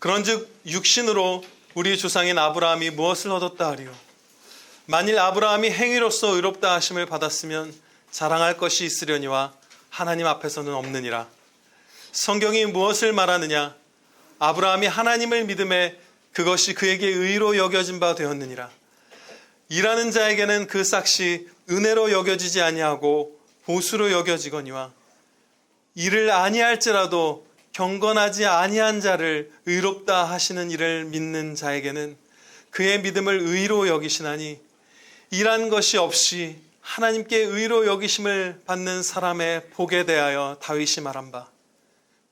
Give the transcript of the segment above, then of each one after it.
그런즉 육신으로 우리 조상인 아브라함이 무엇을 얻었다 하리요? 만일 아브라함이 행위로서 의롭다 하심을 받았으면 자랑할 것이 있으려니와 하나님 앞에서는 없느니라. 성경이 무엇을 말하느냐? 아브라함이 하나님을 믿음에 그것이 그에게 의로 여겨진 바 되었느니라. 일하는 자에게는 그 삭시 은혜로 여겨지지 아니하고 보수로 여겨지거니와 일을 아니할지라도 경건하지 아니한 자를 의롭다 하시는 이를 믿는 자에게는 그의 믿음을 의로 여기시나니 일한 것이 없이 하나님께 의로 여기심을 받는 사람의 복에 대하여 다윗이 말한 바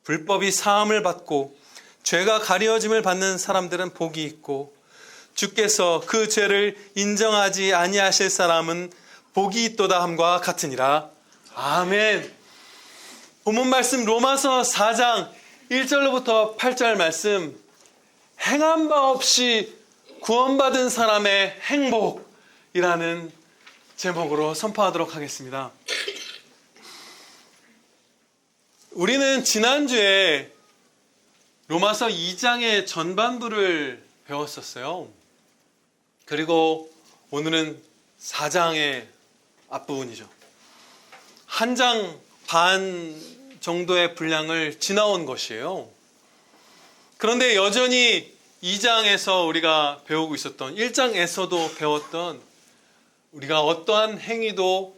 불법이 사함을 받고 죄가 가려짐을 받는 사람들은 복이 있고 주께서 그 죄를 인정하지 아니하실 사람은 복이 있도다 함과 같으니라. 아멘. 본문 말씀 로마서 4장 1절로부터 8절 말씀, 행한 바 없이 구원받은 사람의 행복이라는 제목으로 선포하도록 하겠습니다. 우리는 지난주에 로마서 2장의 전반부를 배웠었어요. 그리고 오늘은 4장의 앞부분이죠. 한 장 반 정도의 분량을 지나온 것이에요. 그런데 여전히 2장에서 우리가 배우고 있었던 1장에서도 배웠던 우리가 어떠한 행위도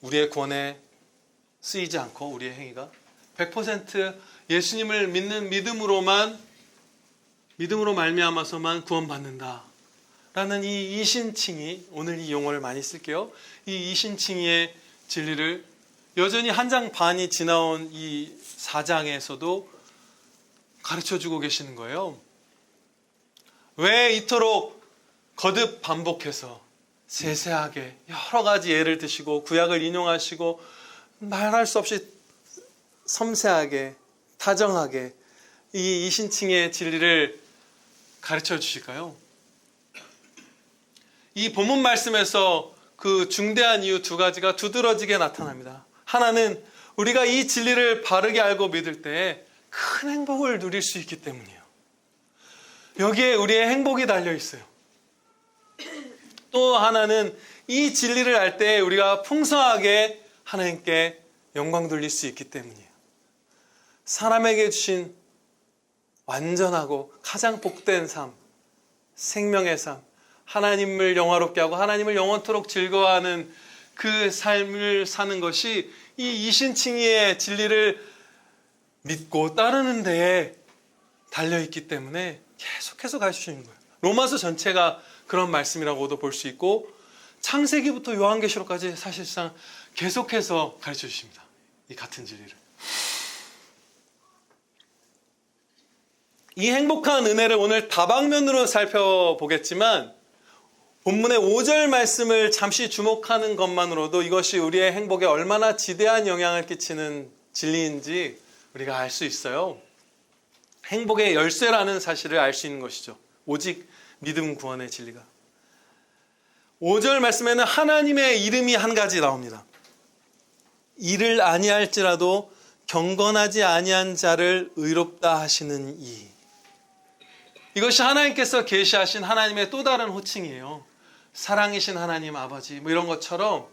우리의 구원에 쓰이지 않고 우리의 행위가 100% 예수님을 믿는 믿음으로 말미암아서만 구원받는다 라는 이 이신칭의, 오늘 이 용어를 많이 쓸게요. 이 이신칭의의 진리를 여전히 한 장 반이 지나온 이 4장에서도 가르쳐주고 계시는 거예요. 왜 이토록 거듭 반복해서 세세하게 여러 가지 예를 드시고 구약을 인용하시고 말할 수 없이 섬세하게 다정하게 이 이신칭의 진리를 가르쳐 주실까요? 이 본문 말씀에서 그 중대한 이유 두 가지가 두드러지게 나타납니다. 하나는 우리가 이 진리를 바르게 알고 믿을 때 큰 행복을 누릴 수 있기 때문이에요. 여기에 우리의 행복이 달려 있어요. 또 하나는 이 진리를 알 때 우리가 풍성하게 하나님께 영광 돌릴 수 있기 때문이에요. 사람에게 주신 완전하고 가장 복된 삶, 생명의 삶, 하나님을 영화롭게 하고 하나님을 영원토록 즐거워하는 그 삶을 사는 것이 이 이신칭의의 진리를 믿고 따르는 데에 달려있기 때문에 계속해서 가르치시는 거예요. 로마서 전체가 그런 말씀이라고도 볼 수 있고 창세기부터 요한계시록까지 사실상 계속해서 가르쳐 주십니다. 이 같은 진리를. 이 행복한 은혜를 오늘 다방면으로 살펴보겠지만 본문의 5절 말씀을 잠시 주목하는 것만으로도 이것이 우리의 행복에 얼마나 지대한 영향을 끼치는 진리인지 우리가 알 수 있어요. 행복의 열쇠라는 사실을 알 수 있는 것이죠. 오직 믿음 구원의 진리가. 5절 말씀에는 하나님의 이름이 한 가지 나옵니다. 이를 아니할지라도 경건하지 아니한 자를 의롭다 하시는 이. 이것이 하나님께서 계시하신 하나님의 또 다른 호칭이에요. 사랑이신 하나님 아버지 뭐 이런 것처럼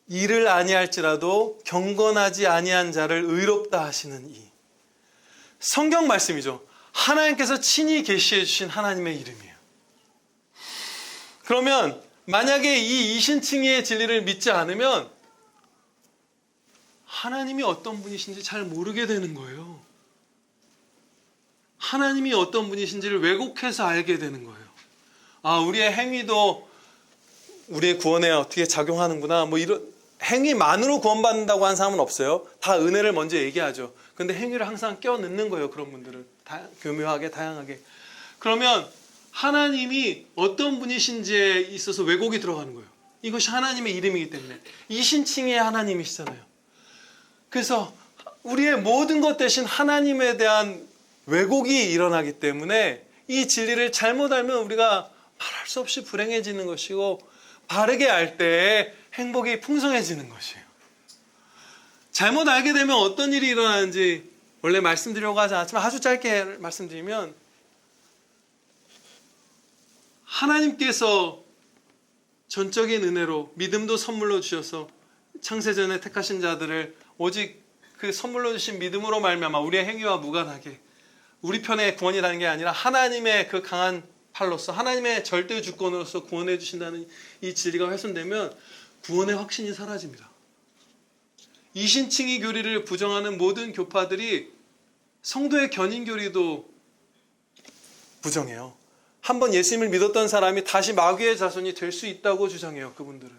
이를 아니할지라도 경건하지 아니한 자를 의롭다 하시는 이. 성경 말씀이죠. 하나님께서 친히 계시해 주신 하나님의 이름이에요. 그러면 만약에 이 이신칭의의 진리를 믿지 않으면 하나님이 어떤 분이신지 잘 모르게 되는 거예요. 하나님이 어떤 분이신지를 왜곡해서 알게 되는 거예요. 아, 우리의 행위도 우리의 구원에 어떻게 작용하는구나. 뭐 이런 행위만으로 구원받는다고 하는 사람은 없어요. 다 은혜를 먼저 얘기하죠. 근데 행위를 항상 껴넣는 거예요. 그런 분들은 교묘하게 다양하게. 그러면 하나님이 어떤 분이신지에 있어서 왜곡이 들어가는 거예요. 이것이 하나님의 이름이기 때문에. 이신칭의 하나님이시잖아요. 그래서 우리의 모든 것 대신 하나님에 대한 왜곡이 일어나기 때문에 이 진리를 잘못 알면 우리가 말할 수 없이 불행해지는 것이고 바르게 알 때 행복이 풍성해지는 것이에요. 잘못 알게 되면 어떤 일이 일어나는지 원래 말씀드리려고 하지 않았지만 아주 짧게 말씀드리면, 하나님께서 전적인 은혜로 믿음도 선물로 주셔서 창세전에 택하신 자들을 오직 그 선물로 주신 믿음으로 말미암아 우리의 행위와 무관하게 우리 편의 구원이라는 게 아니라 하나님의 그 강한 팔로서, 하나님의 절대 주권으로서 구원해 주신다는 이 진리가 훼손되면 구원의 확신이 사라집니다. 이신칭의 교리를 부정하는 모든 교파들이 성도의 견인 교리도 부정해요. 한번 예수님을 믿었던 사람이 다시 마귀의 자손이 될 수 있다고 주장해요. 그분들은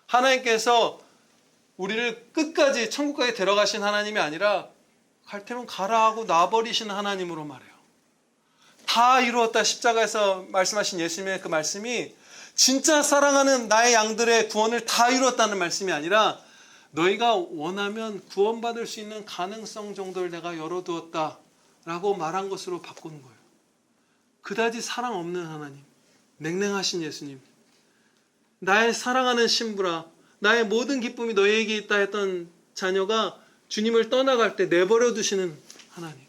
하나님께서 우리를 끝까지 천국까지 데려가신 하나님이 아니라 갈 테면 가라 하고 놔버리시는 하나님으로 말해요. 다 이루었다 십자가에서 말씀하신 예수님의 그 말씀이 진짜 사랑하는 나의 양들의 구원을 다 이루었다는 말씀이 아니라 너희가 원하면 구원받을 수 있는 가능성 정도를 내가 열어두었다라고 말한 것으로 바꾸는 거예요. 그다지 사랑 없는 하나님, 냉랭하신 예수님, 나의 사랑하는 신부라, 나의 모든 기쁨이 너희에게 있다 했던 자녀가 주님을 떠나갈 때 내버려 두시는 하나님,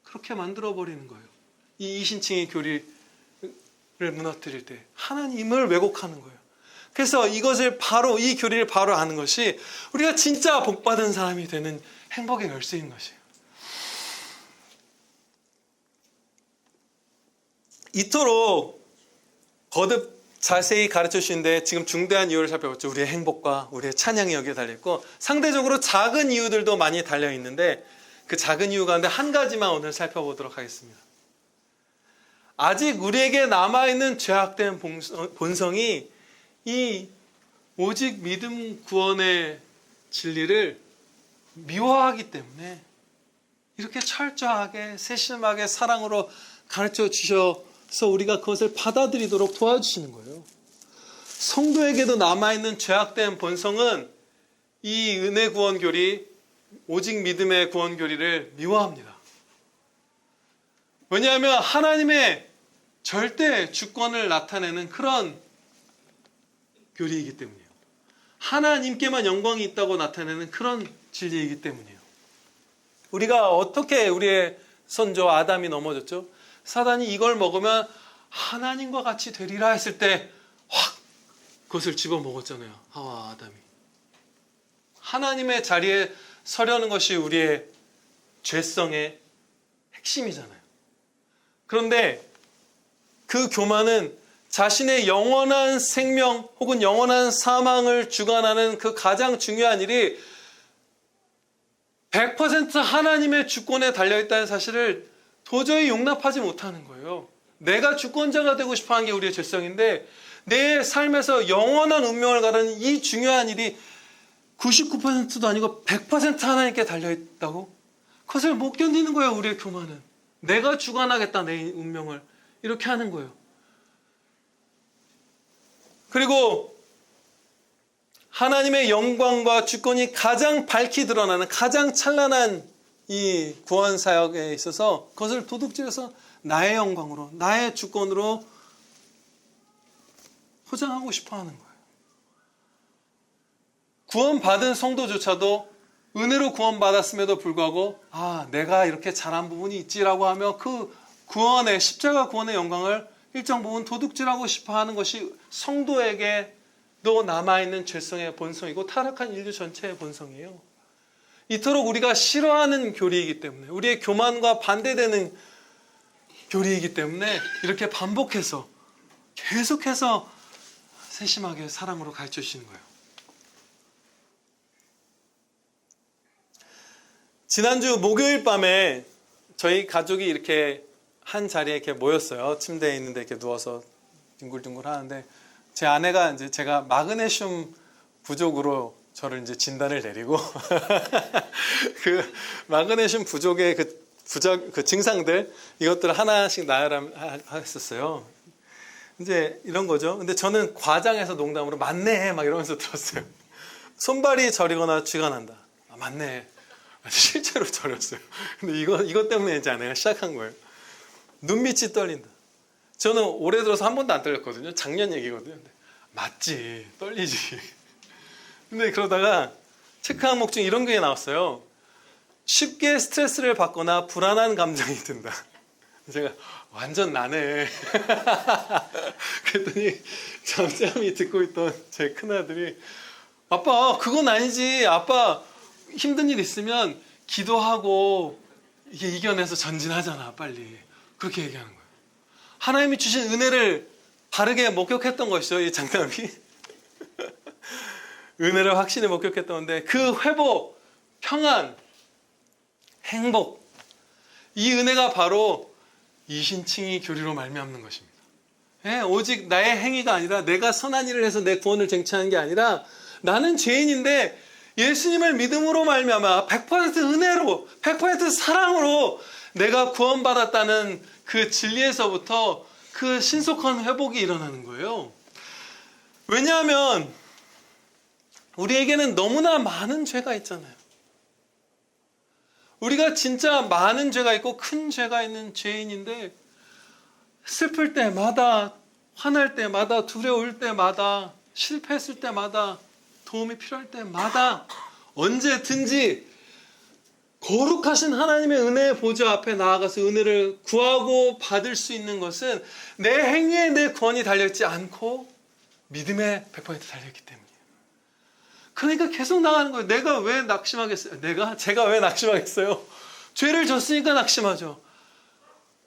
그렇게 만들어버리는 거예요. 이 이신칭의 교리를 무너뜨릴 때 하나님을 왜곡하는 거예요. 그래서 이것을 바로, 이 교리를 바로 아는 것이 우리가 진짜 복받은 사람이 되는 행복의 열쇠인 것이에요. 이토록 거듭 자세히 가르쳐 주시는데 지금 중대한 이유를 살펴봤죠. 우리의 행복과 우리의 찬양이 여기에 달려있고, 상대적으로 작은 이유들도 많이 달려있는데 그 작은 이유 가운데 한 가지만 오늘 살펴보도록 하겠습니다. 아직 우리에게 남아있는 죄악된 본성이 이 오직 믿음 구원의 진리를 미워하기 때문에 이렇게 철저하게 세심하게 사랑으로 가르쳐 주셔서 우리가 그것을 받아들이도록 도와주시는 거예요. 성도에게도 남아있는 죄악된 본성은 이 은혜 구원 교리, 오직 믿음의 구원 교리를 미워합니다. 왜냐하면 하나님의 절대 주권을 나타내는 그런 교리이기 때문이에요. 하나님께만 영광이 있다고 나타내는 그런 진리이기 때문이에요. 우리가 어떻게 우리의 선조 아담이 넘어졌죠? 사단이 이걸 먹으면 하나님과 같이 되리라 했을 때 확 그것을 집어먹었잖아요. 하와 아담이. 하나님의 자리에 서려는 것이 우리의 죄성의 핵심이잖아요. 그런데 그 교만은 자신의 영원한 생명 혹은 영원한 사망을 주관하는 그 가장 중요한 일이 100% 하나님의 주권에 달려있다는 사실을 도저히 용납하지 못하는 거예요. 내가 주권자가 되고 싶어하는 게 우리의 죄성인데 내 삶에서 영원한 운명을 가르는 이 중요한 일이 99%도 아니고 100% 하나님께 달려있다고? 그것을 못 견디는 거예요. 우리의 교만은. 내가 주관하겠다 내 운명을, 이렇게 하는 거예요. 그리고 하나님의 영광과 주권이 가장 밝히 드러나는 가장 찬란한 이 구원 사역에 있어서 그것을 도둑질해서 나의 영광으로, 나의 주권으로 포장하고 싶어 하는 거예요. 구원받은 성도조차도 은혜로 구원받았음에도 불구하고 내가 이렇게 잘한 부분이 있지라고 하며 그 구원의, 십자가 구원의 영광을 일정 부분 도둑질하고 싶어 하는 것이 성도에게도 남아있는 죄성의 본성이고 타락한 인류 전체의 본성이에요. 이토록 우리가 싫어하는 교리이기 때문에, 우리의 교만과 반대되는 교리이기 때문에 이렇게 반복해서 계속해서 세심하게 사랑으로 가르쳐 주시는 거예요. 지난주 목요일 밤에 저희 가족이 이렇게 한 자리에 이렇게 모였어요. 침대에 있는데 이렇게 누워서 뒹굴뒹굴 하는데 제 아내가 이제 제가 마그네슘 부족으로 저를 이제 진단을 내리고 그 마그네슘 부족의 그 증상들 이것들을 하나씩 나열했었어요. 이제 이런 거죠. 근데 저는 과장해서 농담으로 맞네 막 이러면서 들었어요. 손발이 저리거나 쥐가 난다. 맞네. 실제로 저렸어요. 근데 이것 때문에 이제 아내가 시작한 거예요. 눈밑이 떨린다. 저는 올해 들어서 한 번도 안 떨렸거든요. 작년 얘기거든요. 근데 맞지, 떨리지. 근데 그러다가 체크 항목 중에 이런 게 나왔어요. 쉽게 스트레스를 받거나 불안한 감정이 든다. 제가 완전 나네. 그랬더니 잠잠히 듣고 있던 제 큰아들이 아빠 그건 아니지. 아빠 힘든 일 있으면 기도하고 이게 이겨내서 전진하잖아 빨리. 그렇게 얘기하는 거예요. 하나님이 주신 은혜를 바르게 목격했던 것이죠. 이 장남이. 은혜를 확실히 목격했던데 그 회복, 평안, 행복 이 은혜가 바로 이신칭의 교리로 말미암는 것입니다. 예, 오직 나의 행위가 아니라 내가 선한 일을 해서 내 구원을 쟁취하는 게 아니라 나는 죄인인데 예수님을 믿음으로 말미암아 100% 은혜로 100% 사랑으로 내가 구원받았다는 그 진리에서부터 그 신속한 회복이 일어나는 거예요. 왜냐하면 우리에게는 너무나 많은 죄가 있잖아요. 우리가 진짜 많은 죄가 있고 큰 죄가 있는 죄인인데 슬플 때마다, 화날 때마다, 두려울 때마다, 실패했을 때마다, 도움이 필요할 때마다 언제든지 거룩하신 하나님의 은혜의 보좌 앞에 나아가서 은혜를 구하고 받을 수 있는 것은 내 행위에 내 구원이 달려있지 않고 믿음에 100% 달려있기 때문이에요. 그러니까 계속 나가는 거예요. 내가 왜 낙심하겠어요? 제가 왜 낙심하겠어요? 죄를 졌으니까 낙심하죠.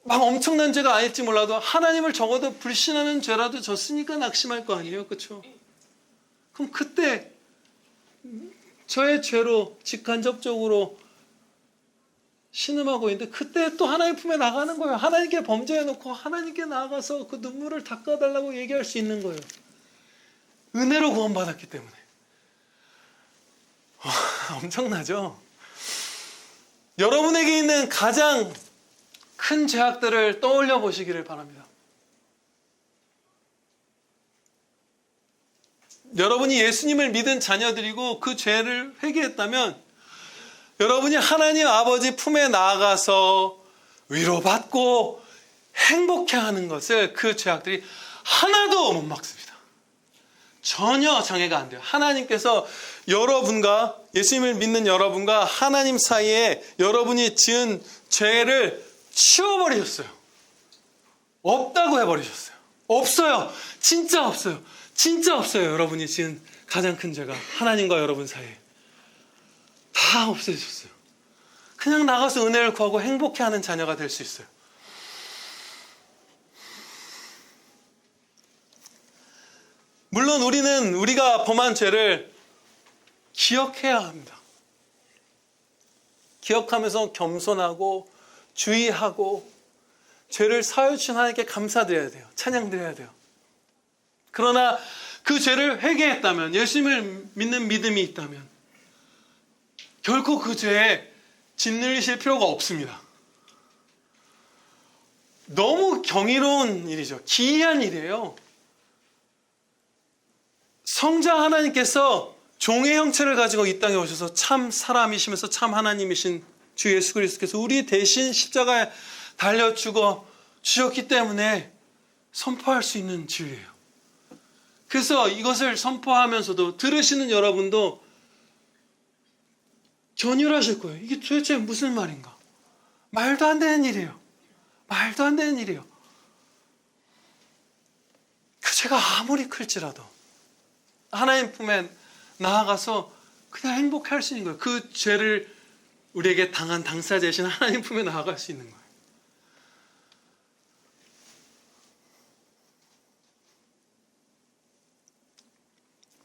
막 엄청난 죄가 아닐지 몰라도 하나님을 적어도 불신하는 죄라도 졌으니까 낙심할 거 아니에요. 그렇죠? 그럼 그때 저의 죄로 직간접적으로 신음하고 있는데 그때 또 하나님 품에 나가는 거예요. 하나님께 범죄해놓고 하나님께 나아가서 그 눈물을 닦아달라고 얘기할 수 있는 거예요. 은혜로 구원받았기 때문에. 엄청나죠? 여러분에게 있는 가장 큰 죄악들을 떠올려 보시기를 바랍니다. 여러분이 예수님을 믿은 자녀들이고 그 죄를 회개했다면 여러분이 하나님 아버지 품에 나아가서 위로받고 행복해하는 것을 그 죄악들이 하나도 못 막습니다. 전혀 장애가 안 돼요. 하나님께서 여러분과 예수님을 믿는 여러분과 하나님 사이에 여러분이 지은 죄를 치워버리셨어요. 없다고 해버리셨어요. 없어요. 진짜 없어요. 진짜 없어요. 여러분이 지은 가장 큰 죄가 하나님과 여러분 사이에 다 없애주셨어요. 그냥 나가서 은혜를 구하고 행복해하는 자녀가 될 수 있어요. 물론 우리는 우리가 범한 죄를 기억해야 합니다. 기억하면서 겸손하고 주의하고 죄를 사하여 주신 하나님께 감사드려야 돼요. 찬양드려야 돼요. 그러나 그 죄를 회개했다면, 예수님을 믿는 믿음이 있다면 결코 그 죄에 짓눌리실 필요가 없습니다. 너무 경이로운 일이죠. 기이한 일이에요. 성자 하나님께서 종의 형체를 가지고 이 땅에 오셔서 참 사람이시면서 참 하나님이신 주 예수 그리스도께서 우리 대신 십자가에 달려 죽어 주셨기 때문에 선포할 수 있는 진리예요. 그래서 이것을 선포하면서도 들으시는 여러분도 견휼하실 거예요. 이게 도대체 무슨 말인가? 말도 안 되는 일이에요. 말도 안 되는 일이에요. 그 죄가 아무리 클지라도 하나님 품에 나아가서 그냥 행복할 수 있는 거예요. 그 죄를 우리에게 당한 당사자이신 하나님 품에 나아갈 수 있는 거예요.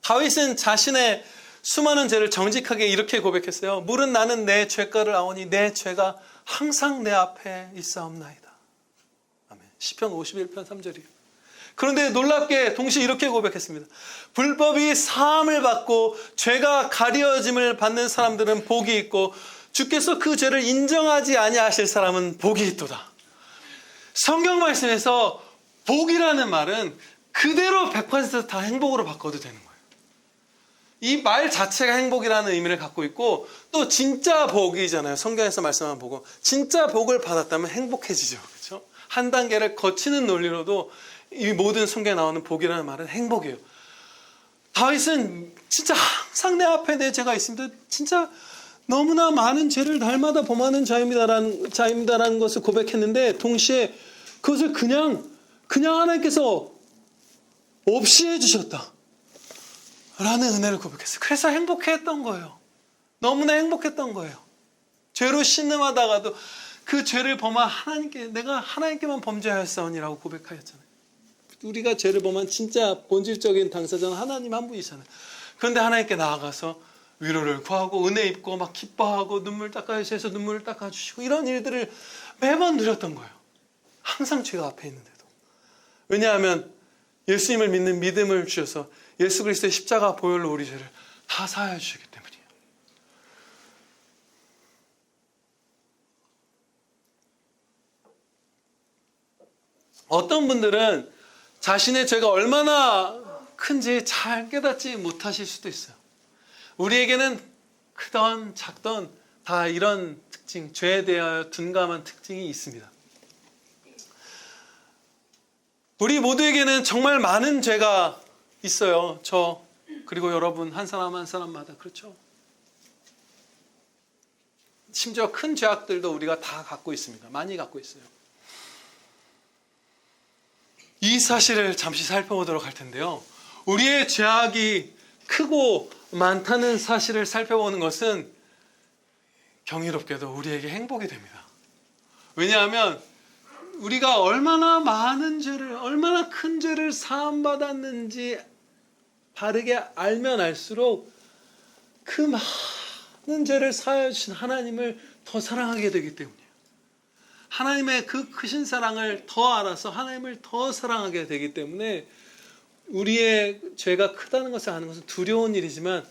다윗은 자신의 수많은 죄를 정직하게 이렇게 고백했어요. 물은 나는 내 죄가를 아오니 내 죄가 항상 내 앞에 있사옵나이다. 아멘. 시편 51편 3절이에요. 그런데 놀랍게 동시에 이렇게 고백했습니다. 불법이 사함을 받고 죄가 가려짐을 받는 사람들은 복이 있고 주께서 그 죄를 인정하지 아니하실 사람은 복이 있도다. 성경 말씀에서 복이라는 말은 그대로 100% 다 행복으로 바꿔도 되는 거예요. 이 말 자체가 행복이라는 의미를 갖고 있고 또 진짜 복이잖아요. 성경에서 말씀한 복은 진짜 복을 받았다면 행복해지죠. 그렇죠? 한 단계를 거치는 논리로도 이 모든 성경에 나오는 복이라는 말은 행복이에요. 다윗은 진짜 항상 내 앞에 내 죄가 있습니다. 진짜 너무나 많은 죄를 날마다 범하는 자입니다라는 것을 고백했는데, 동시에 그것을 그냥 하나님께서 없이 해주셨다 라는 은혜를 고백했어요. 그래서 행복했던 거예요. 너무나 행복했던 거예요. 죄로 신음하다가도 그 죄를 범한 하나님께, 내가 하나님께만 범죄하였사오니라고 고백하였잖아요. 우리가 죄를 범한 진짜 본질적인 당사자는 하나님 한 분이잖아요. 그런데 하나님께 나아가서 위로를 구하고 은혜 입고 막 기뻐하고 눈물 닦아주셔서 눈물을 닦아주시고 이런 일들을 매번 누렸던 거예요. 항상 죄가 앞에 있는데도. 왜냐하면 예수님을 믿는 믿음을 주셔서 예수 그리스도의 십자가 보혈로 우리 죄를 다 사하여 주시기 때문이에요. 어떤 분들은 자신의 죄가 얼마나 큰지 잘 깨닫지 못하실 수도 있어요. 우리에게는 크던 작던 다 이런 특징, 죄에 대하여 둔감한 특징이 있습니다. 우리 모두에게는 정말 많은 죄가 있어요. 저 그리고 여러분 한 사람 한 사람마다 그렇죠. 심지어 큰 죄악들도 우리가 다 갖고 있습니다. 많이 갖고 있어요. 이 사실을 잠시 살펴보도록 할 텐데요. 우리의 죄악이 크고 많다는 사실을 살펴보는 것은 경이롭게도 우리에게 행복이 됩니다. 왜냐하면 우리가 얼마나 많은 죄를, 얼마나 큰 죄를 사함받았는지 바르게 알면 알수록 그 많은 죄를 사하여 주신 하나님을 더 사랑하게 되기 때문이에요. 하나님의 그 크신 사랑을 더 알아서 하나님을 더 사랑하게 되기 때문에 우리의 죄가 크다는 것을 아는 것은 두려운 일이지만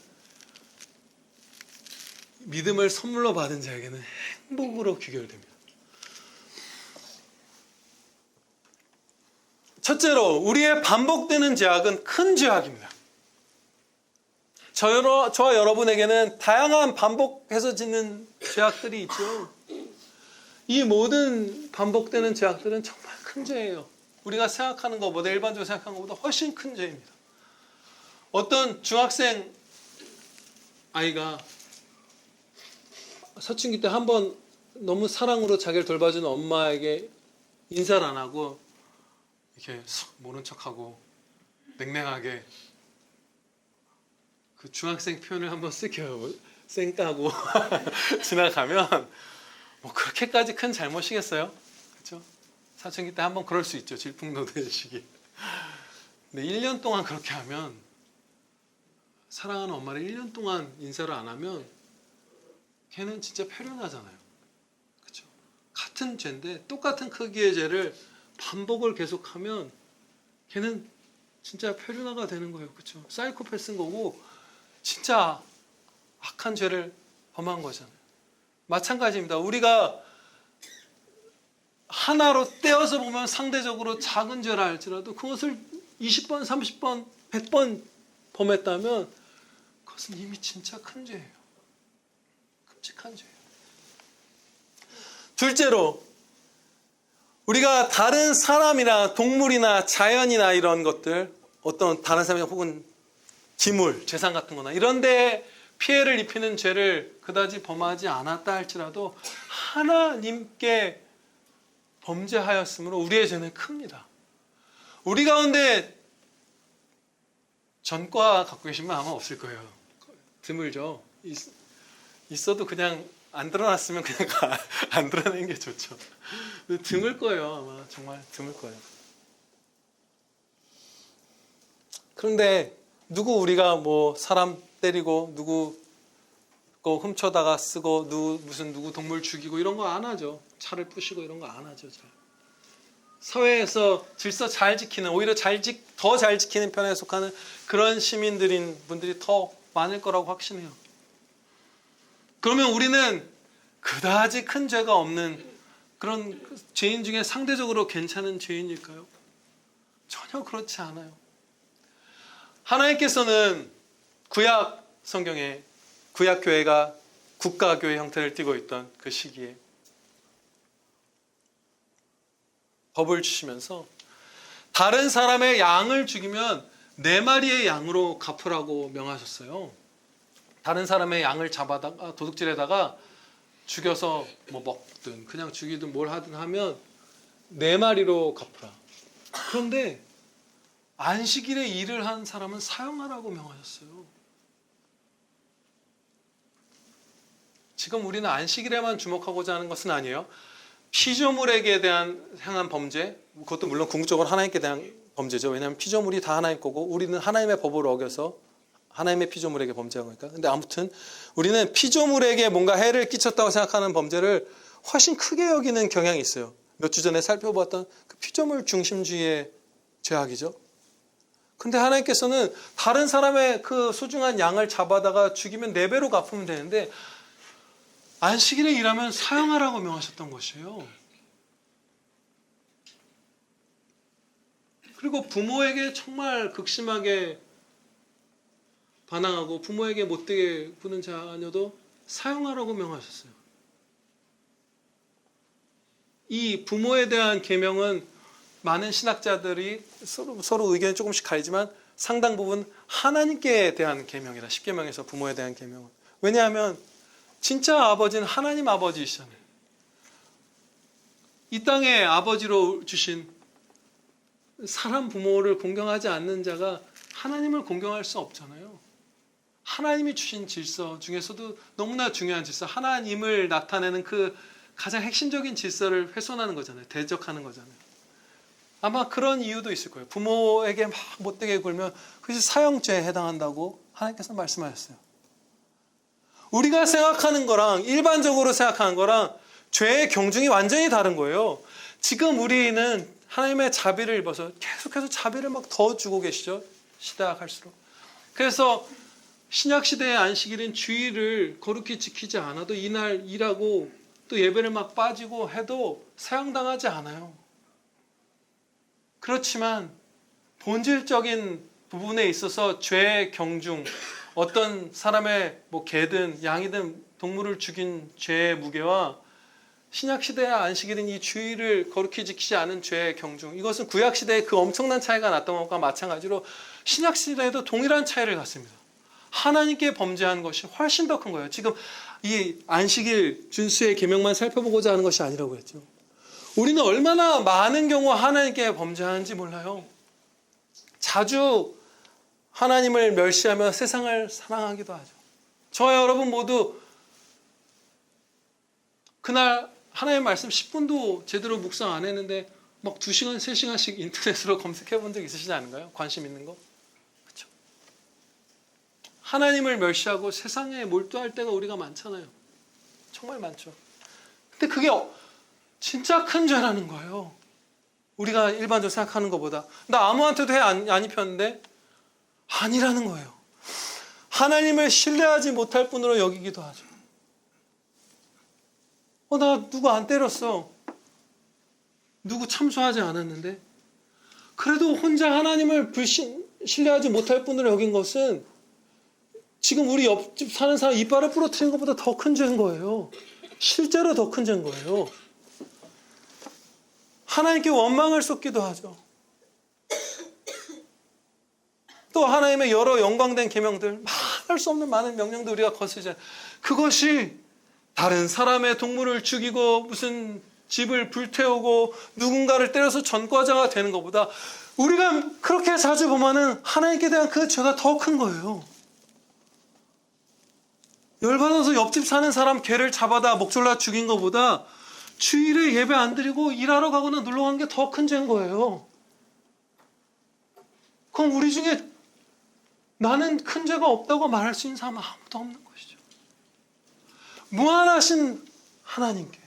믿음을 선물로 받은 자에게는 행복으로 귀결됩니다. 첫째로 우리의 반복되는 죄악은 큰 죄악입니다. 저와 여러분에게는 다양한 반복해서 짓는 죄악들이 있죠. 이 모든 반복되는 죄악들은 정말 큰 죄예요. 우리가 생각하는 것보다, 일반적으로 생각하는 것보다 훨씬 큰 죄입니다. 어떤 중학생 아이가 사춘기 때 한 번 너무 사랑으로 자기를 돌봐주는 엄마에게 인사를 안 하고 이렇게 모른 척하고 냉랭하게 그 중학생 표현을 한번 쓰게요. 쌩까고 지나가면 뭐 그렇게까지 큰 잘못이겠어요? 그렇죠? 사춘기 때 한번 그럴 수 있죠. 질풍노도의 시기. 근데 1년 동안 그렇게 하면, 사랑하는 엄마를 1년 동안 인사를 안 하면 걔는 진짜 표련하잖아요. 그렇죠? 같은 죄인데 똑같은 크기의 죄를 반복을 계속하면 걔는 진짜 표련화가 되는 거예요. 그렇죠? 사이코패스인 거고 진짜 악한 죄를 범한 거잖아요. 마찬가지입니다. 우리가 하나로 떼어서 보면 상대적으로 작은 죄라 할지라도 그것을 20번, 30번, 100번 범했다면 그것은 이미 진짜 큰 죄예요. 끔찍한 죄예요. 둘째로, 우리가 다른 사람이나 동물이나 자연이나 이런 것들, 어떤 다른 사람이나 혹은 기물, 재산 같은 거나 이런 데 피해를 입히는 죄를 그다지 범하지 않았다 할지라도 하나님께 범죄하였으므로 우리의 죄는 큽니다. 우리 가운데 전과 갖고 계신 분 아마 없을 거예요. 드물죠. 있어도 그냥 안 드러났으면 그냥 안 드러내는 게 좋죠. 드물 거예요. 아마 정말 드물 거예요. 그런데 누구 우리가 뭐 사람 때리고 누구 거 훔쳐다가 쓰고 누구 동물 죽이고 이런 거 안 하죠. 차를 부시고 이런 거 안 하죠. 잘. 사회에서 질서 잘 지키는, 오히려 더 잘 지키는 편에 속하는 그런 시민들인 분들이 더 많을 거라고 확신해요. 그러면 우리는 그다지 큰 죄가 없는 그런 죄인 중에 상대적으로 괜찮은 죄인일까요? 전혀 그렇지 않아요. 하나님께서는 구약 성경에, 구약 교회가 국가교회 형태를 띠고 있던 그 시기에 법을 주시면서 다른 사람의 양을 죽이면 4마리의 양으로 갚으라고 명하셨어요. 다른 사람의 양을 잡아다가 도둑질에다가 죽여서 뭐 먹든 그냥 죽이든 뭘 하든 하면 4마리로 갚으라. 그런데 안식일에 일을 한 사람은 사형하라고 명하셨어요. 지금 우리는 안식일에만 주목하고자 하는 것은 아니에요. 피조물에게 대한 행한 범죄, 그것도 물론 궁극적으로 하나님께 대한 범죄죠. 왜냐하면 피조물이 다 하나님 거고 우리는 하나님의 법을 어겨서 하나님의 피조물에게 범죄한 거니까. 근데 아무튼 우리는 피조물에게 뭔가 해를 끼쳤다고 생각하는 범죄를 훨씬 크게 여기는 경향이 있어요. 몇 주 전에 살펴봤던 그 피조물 중심주의의 죄악이죠. 근데 하나님께서는 다른 사람의 그 소중한 양을 잡아다가 죽이면 4배로 갚으면 되는데 안식일에 일하면 사형하라고 명하셨던 것이에요. 그리고 부모에게 정말 극심하게 반항하고 부모에게 못되게 구는 자녀도 사형하라고 명하셨어요. 이 부모에 대한 계명은 많은 신학자들이 서로 의견이 조금씩 갈리지만 상당 부분 하나님께 대한 계명이다. 10계명에서 부모에 대한 계명은. 왜냐하면 진짜 아버지는 하나님 아버지이시잖아요. 이 땅에 아버지로 주신 사람 부모를 공경하지 않는 자가 하나님을 공경할 수 없잖아요. 하나님이 주신 질서 중에서도 너무나 중요한 질서, 하나님을 나타내는 그 가장 핵심적인 질서를 훼손하는 거잖아요. 대적하는 거잖아요. 아마 그런 이유도 있을 거예요. 부모에게 막 못되게 굴면 그것이 사형죄에 해당한다고 하나님께서 말씀하셨어요. 우리가 생각하는 거랑 일반적으로 생각하는 거랑 죄의 경중이 완전히 다른 거예요. 지금 우리는 하나님의 자비를 입어서 계속해서 자비를 막 더 주고 계시죠. 시대가 갈수록. 그래서 신약시대의 안식일인 주일을 거룩히 지키지 않아도 이날 일하고 또 예배를 막 빠지고 해도 사형당하지 않아요. 그렇지만 본질적인 부분에 있어서 죄의 경중, 어떤 사람의 뭐 개든 양이든 동물을 죽인 죄의 무게와 신약시대의 안식일인 이 주일을 거룩히 지키지 않은 죄의 경중, 이것은 구약시대에 그 엄청난 차이가 났던 것과 마찬가지로 신약시대에도 동일한 차이를 갖습니다. 하나님께 범죄한 것이 훨씬 더 큰 거예요. 지금 이 안식일 준수의 계명만 살펴보고자 하는 것이 아니라고 했죠. 우리는 얼마나 많은 경우 하나님께 범죄하는지 몰라요. 자주 하나님을 멸시하며 세상을 사랑하기도 하죠. 저와 여러분 모두 그날 하나님의 말씀 10분도 제대로 묵상 안 했는데 막 2시간, 3시간씩 인터넷으로 검색해 본 적 있으시지 않은가요? 관심 있는 거? 그렇죠? 하나님을 멸시하고 세상에 몰두할 때가 우리가 많잖아요. 정말 많죠. 근데 그게 진짜 큰 죄라는 거예요. 우리가 일반적으로 생각하는 것보다. 나 아무한테도 해 안 입혔는데 아니라는 거예요. 하나님을 신뢰하지 못할 뿐으로 여기기도 하죠. 나 누구 안 때렸어. 누구 참소하지 않았는데. 그래도 혼자 하나님을 신뢰하지 못할 뿐으로 여긴 것은 지금 우리 옆집 사는 사람 이빨을 부러뜨린 것보다 더 큰 죄인 거예요. 실제로 더 큰 죄인 거예요. 하나님께 원망을 쏟기도 하죠. 또 하나님의 여러 영광된 계명들, 말할 수 없는 많은 명령도 우리가 거스르잖아요. 그것이 다른 사람의 동물을 죽이고 무슨 집을 불태우고 누군가를 때려서 전과자가 되는 것보다 우리가 그렇게 자주 보면은 하나님께 대한 그 죄가 더 큰 거예요. 열받아서 옆집 사는 사람 개를 잡아다 목졸라 죽인 것보다 주일에 예배 안 드리고 일하러 가거나 놀러 가는 게 더 큰 죄인 거예요. 그럼 우리 중에 나는 큰 죄가 없다고 말할 수 있는 사람은 아무도 없는 것이죠. 무한하신 하나님께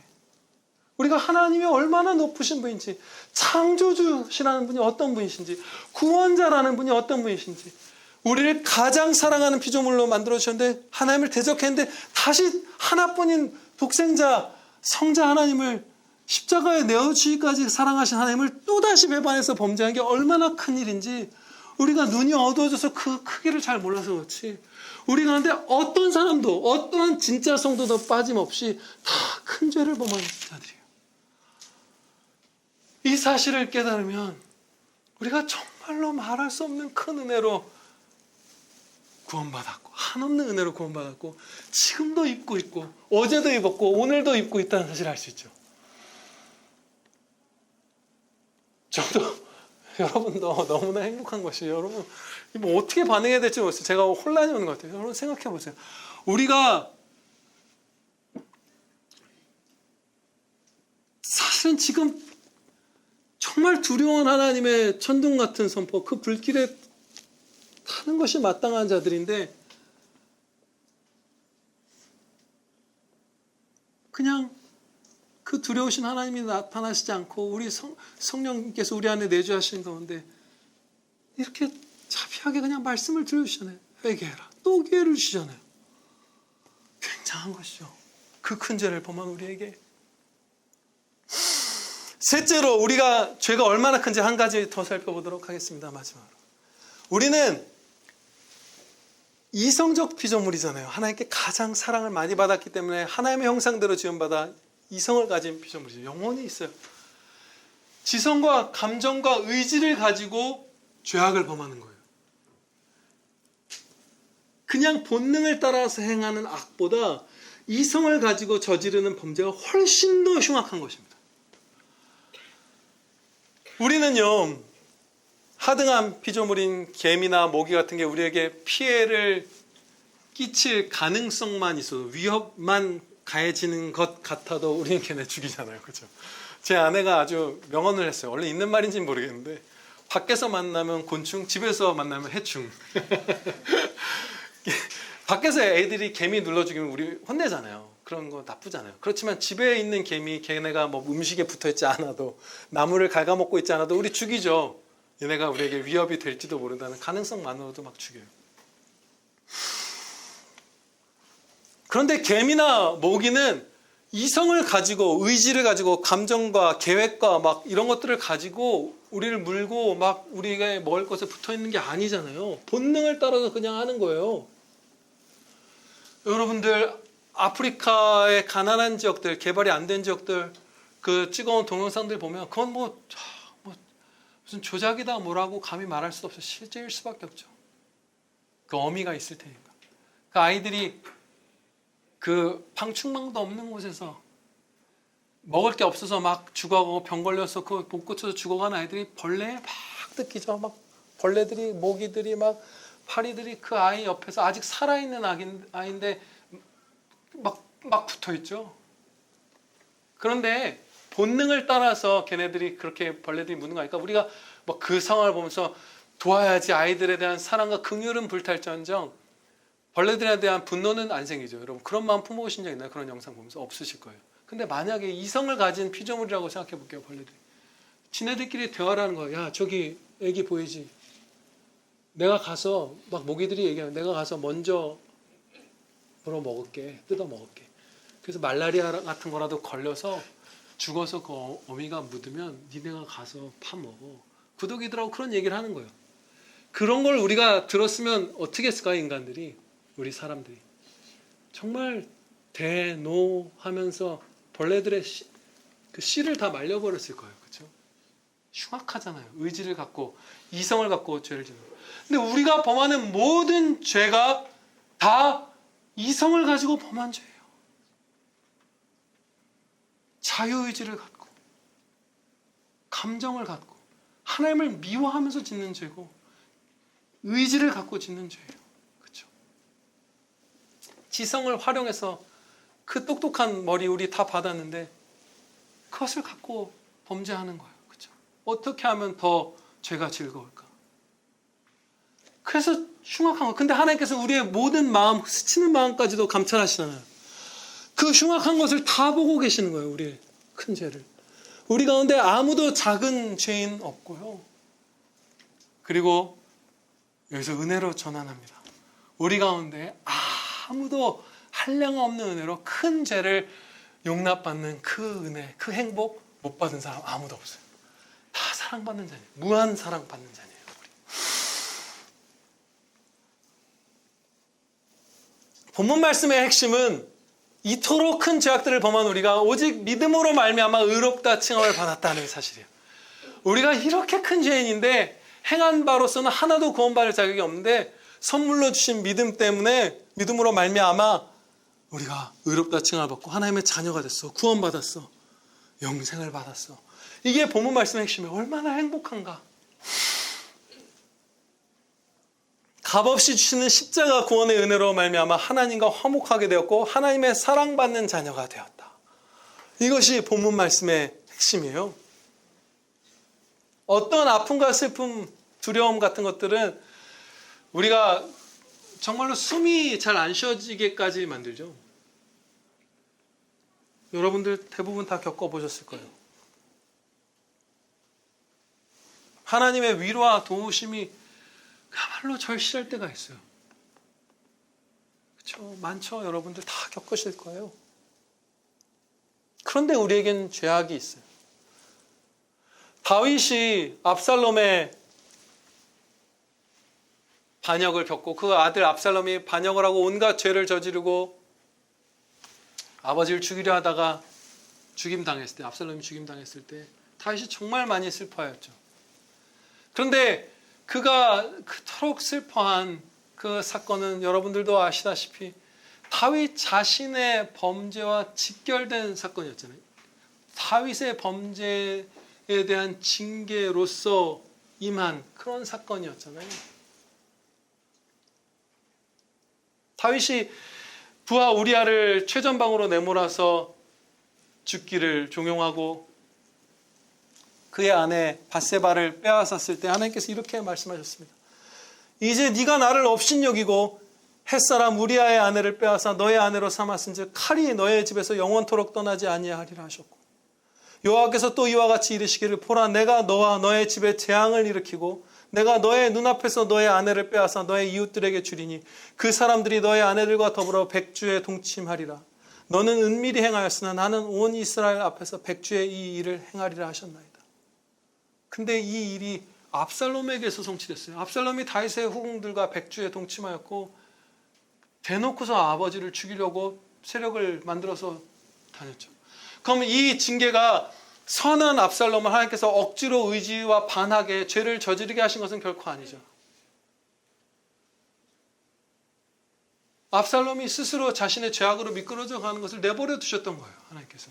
우리가 하나님이 얼마나 높으신 분인지, 창조주시라는 분이 어떤 분이신지, 구원자라는 분이 어떤 분이신지, 우리를 가장 사랑하는 피조물로 만들어주셨는데 하나님을 대적했는데 다시 하나뿐인 독생자 성자 하나님을 십자가에 내어주기까지 사랑하신 하나님을 또다시 배반해서 범죄한 게 얼마나 큰 일인지 우리가 눈이 어두워져서 그 크기를 잘 몰라서 그렇지, 우리 가운데 어떤 사람도 어떠한 진짜 성도도 빠짐없이 다 큰 죄를 범하는 자들이에요. 이 사실을 깨달으면 우리가 정말로 말할 수 없는 큰 은혜로 구원받았고 한없는 은혜로 구원받았고 지금도 입고 있고 어제도 입었고 오늘도 입고 있다는 사실을 알 수 있죠. 저도 여러분도 너무나 행복한 것이 여러분 뭐 어떻게 반응해야 될지 모르겠어요. 제가 혼란이 오는 것 같아요. 여러분 생각해 보세요. 우리가 사실은 지금 정말 두려운 하나님의 천둥 같은 선포, 그 불길에 타는 것이 마땅한 자들인데 그냥 그 두려우신 하나님이 나타나시지 않고 우리 성령께서 우리 안에 내주하시는 가운데 이렇게 자비하게 그냥 말씀을 들려주시잖아요. 회개해라. 또 기회를 주시잖아요. 굉장한 것이죠. 그 큰 죄를 범한 우리에게. 셋째로 우리가 죄가 얼마나 큰지 한 가지 더 살펴보도록 하겠습니다. 마지막으로. 우리는 이성적 피조물이잖아요. 하나님께 가장 사랑을 많이 받았기 때문에 하나님의 형상대로 지음받아 이성을 가진 피조물이죠. 영혼이 있어요. 지성과 감정과 의지를 가지고 죄악을 범하는 거예요. 그냥 본능을 따라서 행하는 악보다 이성을 가지고 저지르는 범죄가 훨씬 더 흉악한 것입니다. 우리는요, 하등한 피조물인 개미나 모기 같은 게 우리에게 피해를 끼칠 가능성만 있어도 위협만 가해지는 것 같아도 우리는 걔네 죽이잖아요. 그렇죠? 제 아내가 아주 명언을 했어요. 원래 있는 말인지는 모르겠는데 밖에서 만나면 곤충, 집에서 만나면 해충. 밖에서 애들이 개미 눌러 죽이면 우리 혼내잖아요. 그런 거 나쁘잖아요. 그렇지만 집에 있는 개미, 걔네가 뭐 음식에 붙어 있지 않아도 나무를 갉아먹고 있지 않아도 우리 죽이죠. 얘네가 우리에게 위협이 될지도 모른다는 가능성만으로도 막 죽여요. 그런데 개미나 모기는 이성을 가지고 의지를 가지고 감정과 계획과 막 이런 것들을 가지고 우리를 물고 막 우리가 먹을 것에 붙어 있는 게 아니잖아요. 본능을 따라서 그냥 하는 거예요. 여러분들 아프리카의 가난한 지역들, 개발이 안 된 지역들 그 찍어온 동영상들 보면 그건 뭐 무슨 조작이다 뭐라고 감히 말할 수 없어요. 실제일 수밖에 없죠. 그 어미가 있을 테니까. 그 아이들이 그 방충망도 없는 곳에서 먹을 게 없어서 막 죽어가고 병 걸려서 그 못 고쳐서 죽어간 아이들이 벌레에 막 뜯기죠. 막 벌레들이, 모기들이 막 파리들이 그 아이 옆에서 아직 살아있는 아이인데 막 붙어있죠. 그런데 본능을 따라서 걔네들이 그렇게 벌레들이 무는 거니까 우리가 뭐 그 상황을 보면서 도와야지 아이들에 대한 사랑과 긍휼은 불탈지언정 벌레들에 대한 분노는 안 생기죠. 여러분 그런 마음 품어보신 적 있나요? 그런 영상 보면서 없으실 거예요. 근데 만약에 이성을 가진 피조물이라고 생각해 볼게요. 벌레들이 지네들끼리 대화를 하는 거예요. 야 저기 애기 보이지? 내가 가서 막 모기들이 얘기하면 내가 가서 먼저 물어 먹을게. 뜯어 먹을게. 그래서 말라리아 같은 거라도 걸려서 죽어서 그 어미가 묻으면 니네가 가서 파 먹어. 구독이들하고 그런 얘기를 하는 거예요. 그런 걸 우리가 들었으면 어떻게 했을까요? 인간들이, 우리 사람들이 정말 대노하면서 벌레들의 그 씨를 다 말려버렸을 거예요. 그렇죠? 흉악하잖아요. 의지를 갖고 이성을 갖고 죄를 짓는 거예요. 근데 우리가 범하는 모든 죄가 다 이성을 가지고 범한 죄예요. 자유의지를 갖고 감정을 갖고 하나님을 미워하면서 짓는 죄고 의지를 갖고 짓는 죄예요. 그렇죠? 지성을 활용해서 그 똑똑한 머리 우리 다 받았는데 그것을 갖고 범죄하는 거예요. 그렇죠? 어떻게 하면 더 죄가 즐거울까? 그래서 흉악한 거예요. 근데 하나님께서 우리의 모든 마음, 스치는 마음까지도 감찰하시잖아요. 그 흉악한 것을 다 보고 계시는 거예요. 우리의 큰 죄를. 우리 가운데 아무도 작은 죄인 없고요. 그리고 여기서 은혜로 전환합니다. 우리 가운데 아무도 한량없는 은혜로 큰 죄를 용납받는 그 은혜, 그 행복 못 받은 사람 아무도 없어요. 다 사랑받는 자예요. 무한 사랑받는 자예요. 본문 말씀의 핵심은 이토록 큰 죄악들을 범한 우리가 오직 믿음으로 말미암아 의롭다 칭함을 받았다는 사실이에요. 우리가 이렇게 큰 죄인인데 행한 바로서는 하나도 구원받을 자격이 없는데 선물로 주신 믿음 때문에 믿음으로 말미암아 우리가 의롭다 칭함을 받고 하나님의 자녀가 됐어. 구원받았어. 영생을 받았어. 이게 본문 말씀의 핵심이에요. 얼마나 행복한가. 값없이 주시는 십자가 구원의 은혜로 말미암아 하나님과 화목하게 되었고 하나님의 사랑받는 자녀가 되었다. 이것이 본문 말씀의 핵심이에요. 어떤 아픔과 슬픔, 두려움 같은 것들은 우리가 정말로 숨이 잘 안 쉬어지게까지 만들죠. 여러분들 대부분 다 겪어보셨을 거예요. 하나님의 위로와 도우심이 그야말로 절실할 때가 있어요. 그렇죠? 많죠. 여러분들 다 겪으실 거예요. 그런데 우리에겐 죄악이 있어요. 다윗이 압살롬의 반역을 겪고 그 아들 압살롬이 반역을 하고 온갖 죄를 저지르고 아버지를 죽이려 하다가 죽임당했을 때, 압살롬이 죽임당했을 때 다윗이 정말 많이 슬퍼하였죠. 그런데 그가 그토록 슬퍼한 그 사건은 여러분들도 아시다시피 다윗 자신의 범죄와 직결된 사건이었잖아요. 다윗의 범죄에 대한 징계로서 임한 그런 사건이었잖아요. 다윗이 부하 우리아를 최전방으로 내몰아서 죽기를 종용하고 그의 아내 밧세바를 빼앗았을 때 하나님께서 이렇게 말씀하셨습니다. 이제 네가 나를 업신여기고 햇사람 우리아의 아내를 빼앗아 너의 아내로 삼았은즉 칼이 너의 집에서 영원토록 떠나지 아니하리라 하셨고 여호와께서 또 이와 같이 이르시기를 보라 내가 너와 너의 집에 재앙을 일으키고 내가 너의 눈앞에서 너의 아내를 빼앗아 너의 이웃들에게 주리니 그 사람들이 너의 아내들과 더불어 백주에 동침하리라. 너는 은밀히 행하였으나 나는 온 이스라엘 앞에서 백주의 이 일을 행하리라 하셨나이다. 근데 이 일이 압살롬에게서 성취됐어요. 압살롬이 다윗의 후궁들과 백주에 동침하였고 대놓고서 아버지를 죽이려고 세력을 만들어서 다녔죠. 그러면 이 징계가 선한 압살롬을 하나님께서 억지로 의지와 반하게 죄를 저지르게 하신 것은 결코 아니죠. 압살롬이 스스로 자신의 죄악으로 미끄러져 가는 것을 내버려 두셨던 거예요. 하나님께서.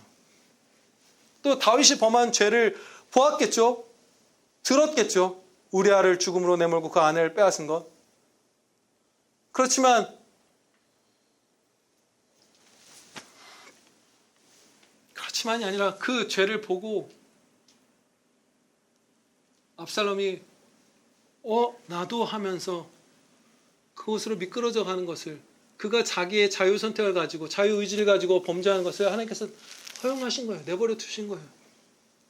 또 다윗이 범한 죄를 보았겠죠. 들었겠죠. 우리아를 죽음으로 내몰고 그 아내를 빼앗은 것. 그렇지만 그렇지만이 아니라 그 죄를 보고 압살롬이 나도 하면서 그곳으로 미끄러져 가는 것을 그가 자기의 자유 선택을 가지고 자유 의지를 가지고 범죄하는 것을 하나님께서 허용하신 거예요. 내버려 두신 거예요.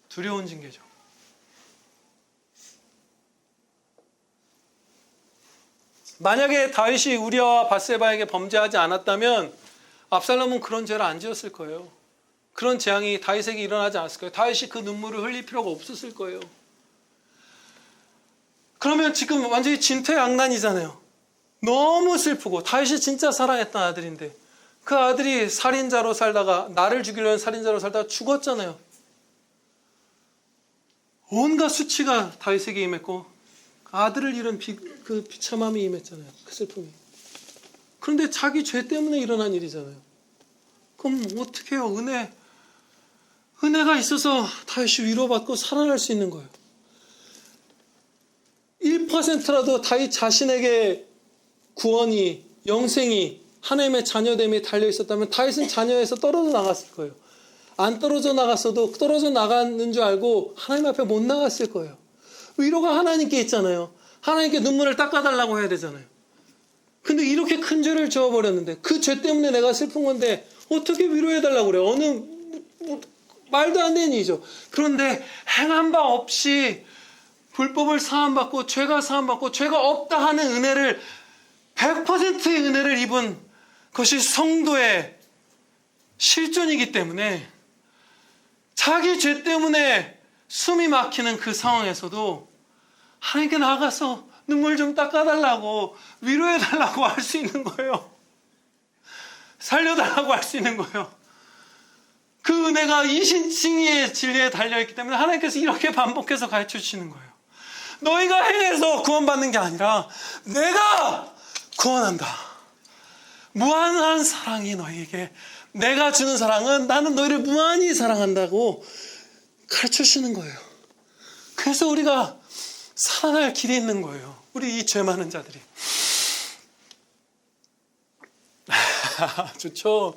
두려운 징계죠. 만약에 다윗이 우리아와 밧세바에게 범죄하지 않았다면 압살롬은 그런 죄를 안 지었을 거예요. 그런 재앙이 다윗에게 일어나지 않았을 거예요. 다윗이 그 눈물을 흘릴 필요가 없었을 거예요. 그러면 지금 완전히 진퇴양난이잖아요. 너무 슬프고 다윗이 진짜 사랑했던 아들인데 그 아들이 살인자로 살다가 나를 죽이려는 살인자로 살다가 죽었잖아요. 온갖 수치가 다윗에게 임했고 아들을 잃은 그 비참함이 임했잖아요. 그 슬픔이. 그런데 자기 죄 때문에 일어난 일이잖아요. 그럼 어떻게 해요? 은혜가 있어서 다윗이 위로받고 살아날 수 있는 거예요. 1%라도 다윗 자신에게 구원이, 영생이, 하나님의 자녀됨이 달려있었다면 다윗은 자녀에서 떨어져 나갔을 거예요. 안 떨어져 나갔어도 떨어져 나가는 줄 알고 하나님 앞에 못 나갔을 거예요. 위로가 하나님께 있잖아요. 하나님께 눈물을 닦아달라고 해야 되잖아요. 근데 이렇게 큰 죄를 지어버렸는데 그 죄 때문에 내가 슬픈 건데 어떻게 위로해달라고 그래요? 말도 안 되는 일이죠. 그런데 행한 바 없이 불법을 사함받고 죄가 사함받고 죄가 없다 하는 은혜를 100%의 은혜를 입은 것이 성도의 실존이기 때문에 자기 죄 때문에 숨이 막히는 그 상황에서도 하나님께 나가서 눈물 좀 닦아달라고 위로해달라고 할 수 있는 거예요. 살려달라고 할 수 있는 거예요. 그 은혜가 이신칭의의 진리에 달려있기 때문에 하나님께서 이렇게 반복해서 가르쳐 주시는 거예요. 너희가 행해서 구원받는 게 아니라 내가 구원한다. 무한한 사랑이 너희에게, 내가 주는 사랑은 나는 너희를 무한히 사랑한다고 가르쳐 주시는 거예요. 그래서 우리가 살아날 길이 있는 거예요. 우리 이 죄 많은 자들이. 좋죠.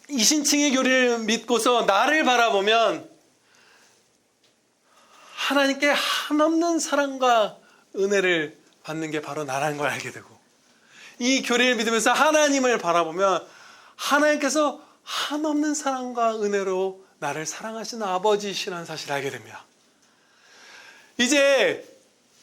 이신칭의 교리를 믿고서 나를 바라보면 하나님께 한없는 사랑과 은혜를 받는 게 바로 나라는 걸 알게 되고, 이 교리를 믿으면서 하나님을 바라보면 하나님께서 한없는 사랑과 은혜로 나를 사랑하시는 아버지시라는 사실을 알게 됩니다. 이제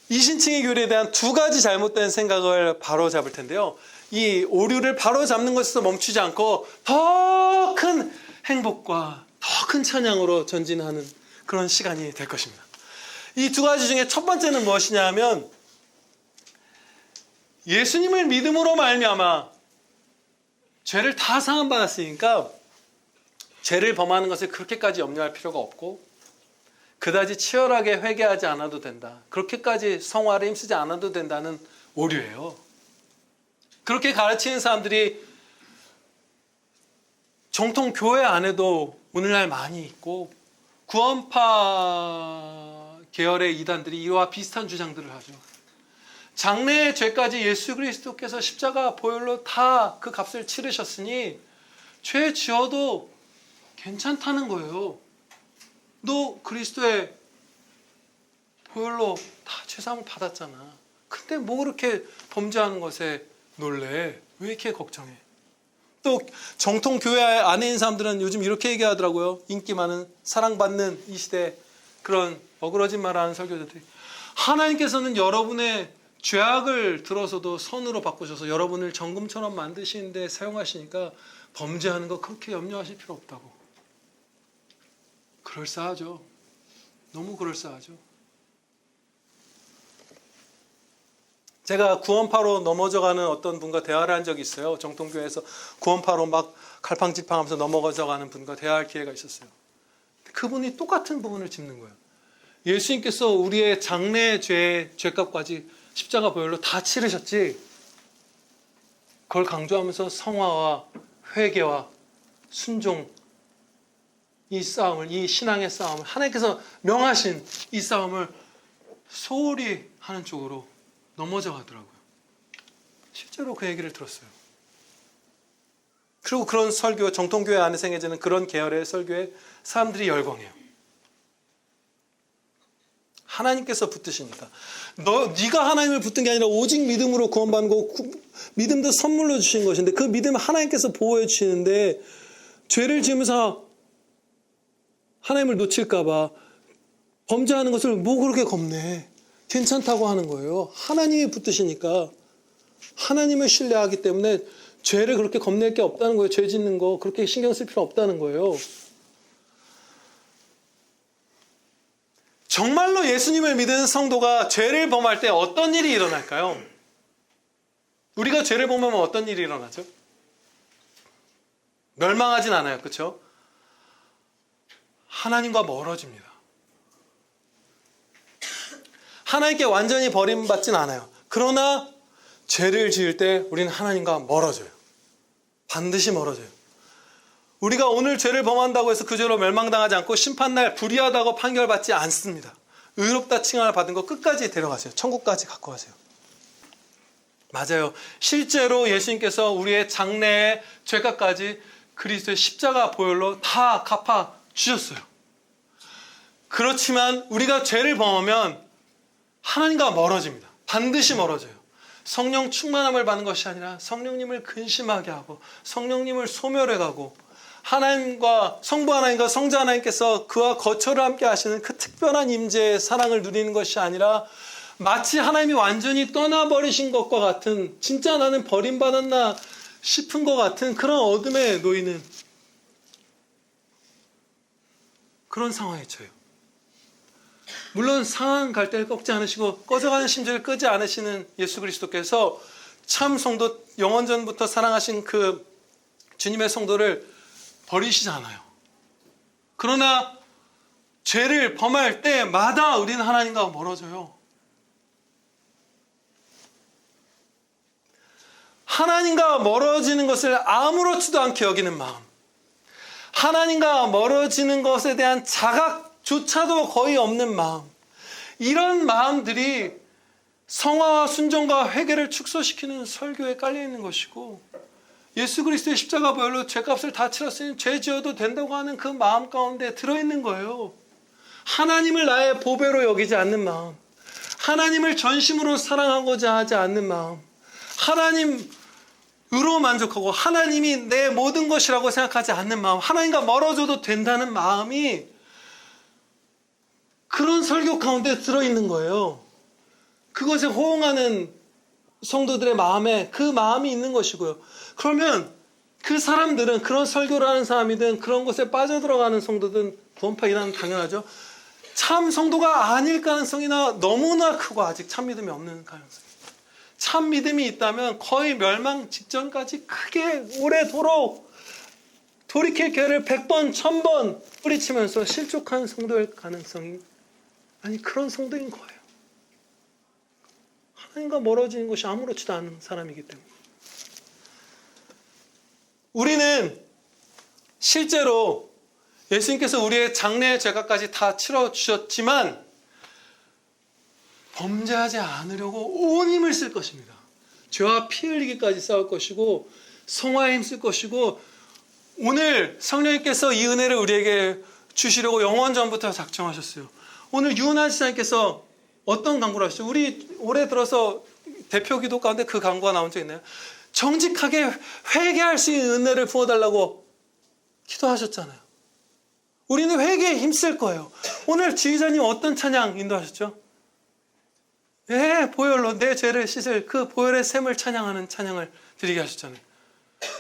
이신칭의 교리에 대한 두 가지 잘못된 생각을 바로잡을 텐데요. 이 오류를 바로잡는 것에서 멈추지 않고 더 큰 행복과 더 큰 찬양으로 전진하는 그런 시간이 될 것입니다. 이 두 가지 중에 첫 번째는 무엇이냐 하면, 예수님을 믿음으로 말미암아 죄를 다 사함받았으니까 죄를 범하는 것을 그렇게까지 염려할 필요가 없고 그다지 치열하게 회개하지 않아도 된다, 그렇게까지 성화를 힘쓰지 않아도 된다는 오류예요. 그렇게 가르치는 사람들이 정통 교회 안에도 오늘날 많이 있고, 구원파 계열의 이단들이 이와 비슷한 주장들을 하죠. 장래의 죄까지 예수 그리스도께서 십자가 보혈로 다 그 값을 치르셨으니 죄 지어도 괜찮다는 거예요. 너 그리스도의 보혈로 다 죄사함을 받았잖아. 근데 뭐 그렇게 범죄하는 것에 놀래? 왜 이렇게 걱정해? 또 정통 교회 안에 있는 사람들은 요즘 이렇게 얘기하더라고요. 인기 많은, 사랑받는 이 시대 그런 어그러진 말하는 설교자들이, 하나님께서는 여러분의 죄악을 들어서도 선으로 바꾸셔서 여러분을 정금처럼 만드시는데 사용하시니까 범죄하는 거 그렇게 염려하실 필요 없다고. 그럴싸하죠. 너무 그럴싸하죠. 제가 구원파로 넘어져가는 어떤 분과 대화를 한 적이 있어요. 정통교회에서 구원파로 막 갈팡질팡하면서 넘어져가는 분과 대화할 기회가 있었어요. 그분이 똑같은 부분을 짚는 거예요. 예수님께서 우리의 장래 죄값까지 십자가 보혈로 다 치르셨지, 그걸 강조하면서 성화와 회개와 순종, 이 싸움을, 이 신앙의 싸움을, 하나님께서 명하신 이 싸움을 소홀히 하는 쪽으로 넘어져 가더라고요. 실제로 그 얘기를 들었어요. 그리고 그런 설교, 정통교회 안에 생겨지는 그런 계열의 설교에 사람들이 열광해요. 하나님께서 붙드십니다. 네가 하나님을 붙든 게 아니라 오직 믿음으로 구원받는 거고, 믿음도 선물로 주신 것인데 그 믿음을 하나님께서 보호해 주시는데, 죄를 지으면서 하나님을 놓칠까 봐 범죄하는 것을 뭐 그렇게 겁내? 괜찮다고 하는 거예요. 하나님이 붙드시니까, 하나님을 신뢰하기 때문에 죄를 그렇게 겁낼 게 없다는 거예요. 죄 짓는 거 그렇게 신경 쓸 필요 없다는 거예요. 정말로 예수님을 믿는 성도가 죄를 범할 때 어떤 일이 일어날까요? 우리가 죄를 범하면 어떤 일이 일어나죠? 멸망하진 않아요. 그렇죠? 하나님과 멀어집니다. 하나님께 완전히 버림받진 않아요. 그러나 죄를 지을 때 우리는 하나님과 멀어져요. 반드시 멀어져요. 우리가 오늘 죄를 범한다고 해서 그 죄로 멸망당하지 않고 심판날 불의하다고 판결받지 않습니다. 의롭다 칭함을 받은 거 끝까지 데려가세요. 천국까지 갖고 가세요. 맞아요. 실제로 예수님께서 우리의 장래의 죄값까지 그리스도의 십자가 보혈로 다 갚아 주셨어요. 그렇지만 우리가 죄를 범하면 하나님과 멀어집니다. 반드시 멀어져요. 성령 충만함을 받는 것이 아니라 성령님을 근심하게 하고 성령님을 소멸해가고, 하나님과 성부 하나님과 성자 하나님께서 그와 거처를 함께 하시는 그 특별한 임재의 사랑을 누리는 것이 아니라 마치 하나님이 완전히 떠나버리신 것과 같은, 진짜 나는 버림받았나 싶은 것 같은 그런 어둠에 놓이는 그런 상황에 처해요. 물론 상한 갈대를 꺾지 않으시고 꺼져가는 심지를 끄지 않으시는 예수 그리스도께서 참 성도, 영원전부터 사랑하신 그 주님의 성도를 버리시지 않아요. 그러나 죄를 범할 때마다 우리는 하나님과 멀어져요. 하나님과 멀어지는 것을 아무렇지도 않게 여기는 마음, 하나님과 멀어지는 것에 대한 자각조차도 거의 없는 마음, 이런 마음들이 성화와 순종과 회개를 축소시키는 설교에 깔려있는 것이고, 예수 그리스도의 십자가 보혈로 죄값을 다 치렀으니 죄 지어도 된다고 하는 그 마음 가운데 들어있는 거예요. 하나님을 나의 보배로 여기지 않는 마음, 하나님을 전심으로 사랑하고자 하지 않는 마음, 하나님으로 만족하고 하나님이 내 모든 것이라고 생각하지 않는 마음, 하나님과 멀어져도 된다는 마음이 그런 설교 가운데 들어있는 거예요. 그것에 호응하는 성도들의 마음에 그 마음이 있는 것이고요. 그러면 그 사람들은, 그런 설교를 하는 사람이든 그런 것에 빠져들어가는 성도든 구원파이란 당연하죠. 참 성도가 아닐 가능성이나 너무나 크고 아직 참 믿음이 없는 가능성이. 참 믿음이 있다면 거의 멸망 직전까지 크게 오래도록 돌이킬 기회를 100번, 1000번 뿌리치면서 실족한 성도일 가능성이, 아니 그런 성도인 거예요. 하나님과 멀어지는 것이 아무렇지도 않은 사람이기 때문에. 우리는 실제로 예수님께서 우리의 장래의 죄값까지 다 치러주셨지만 범죄하지 않으려고 온 힘을 쓸 것입니다. 죄와 피 흘리기까지 싸울 것이고 성화에 힘쓸 것이고, 오늘 성령님께서 이 은혜를 우리에게 주시려고 영원 전부터 작정하셨어요. 오늘 유은하 지사님께서 어떤 강구를 하셨죠? 우리 올해 들어서 대표 기도 가운데 그 강구가 나온 적 있나요? 정직하게 회개할 수 있는 은혜를 부어달라고 기도하셨잖아요. 우리는 회개에 힘쓸 거예요. 오늘 지휘자님 어떤 찬양 인도하셨죠? 예, 보혈로 내 죄를 씻을 그 보혈의 샘을 찬양하는 찬양을 드리게 하셨잖아요.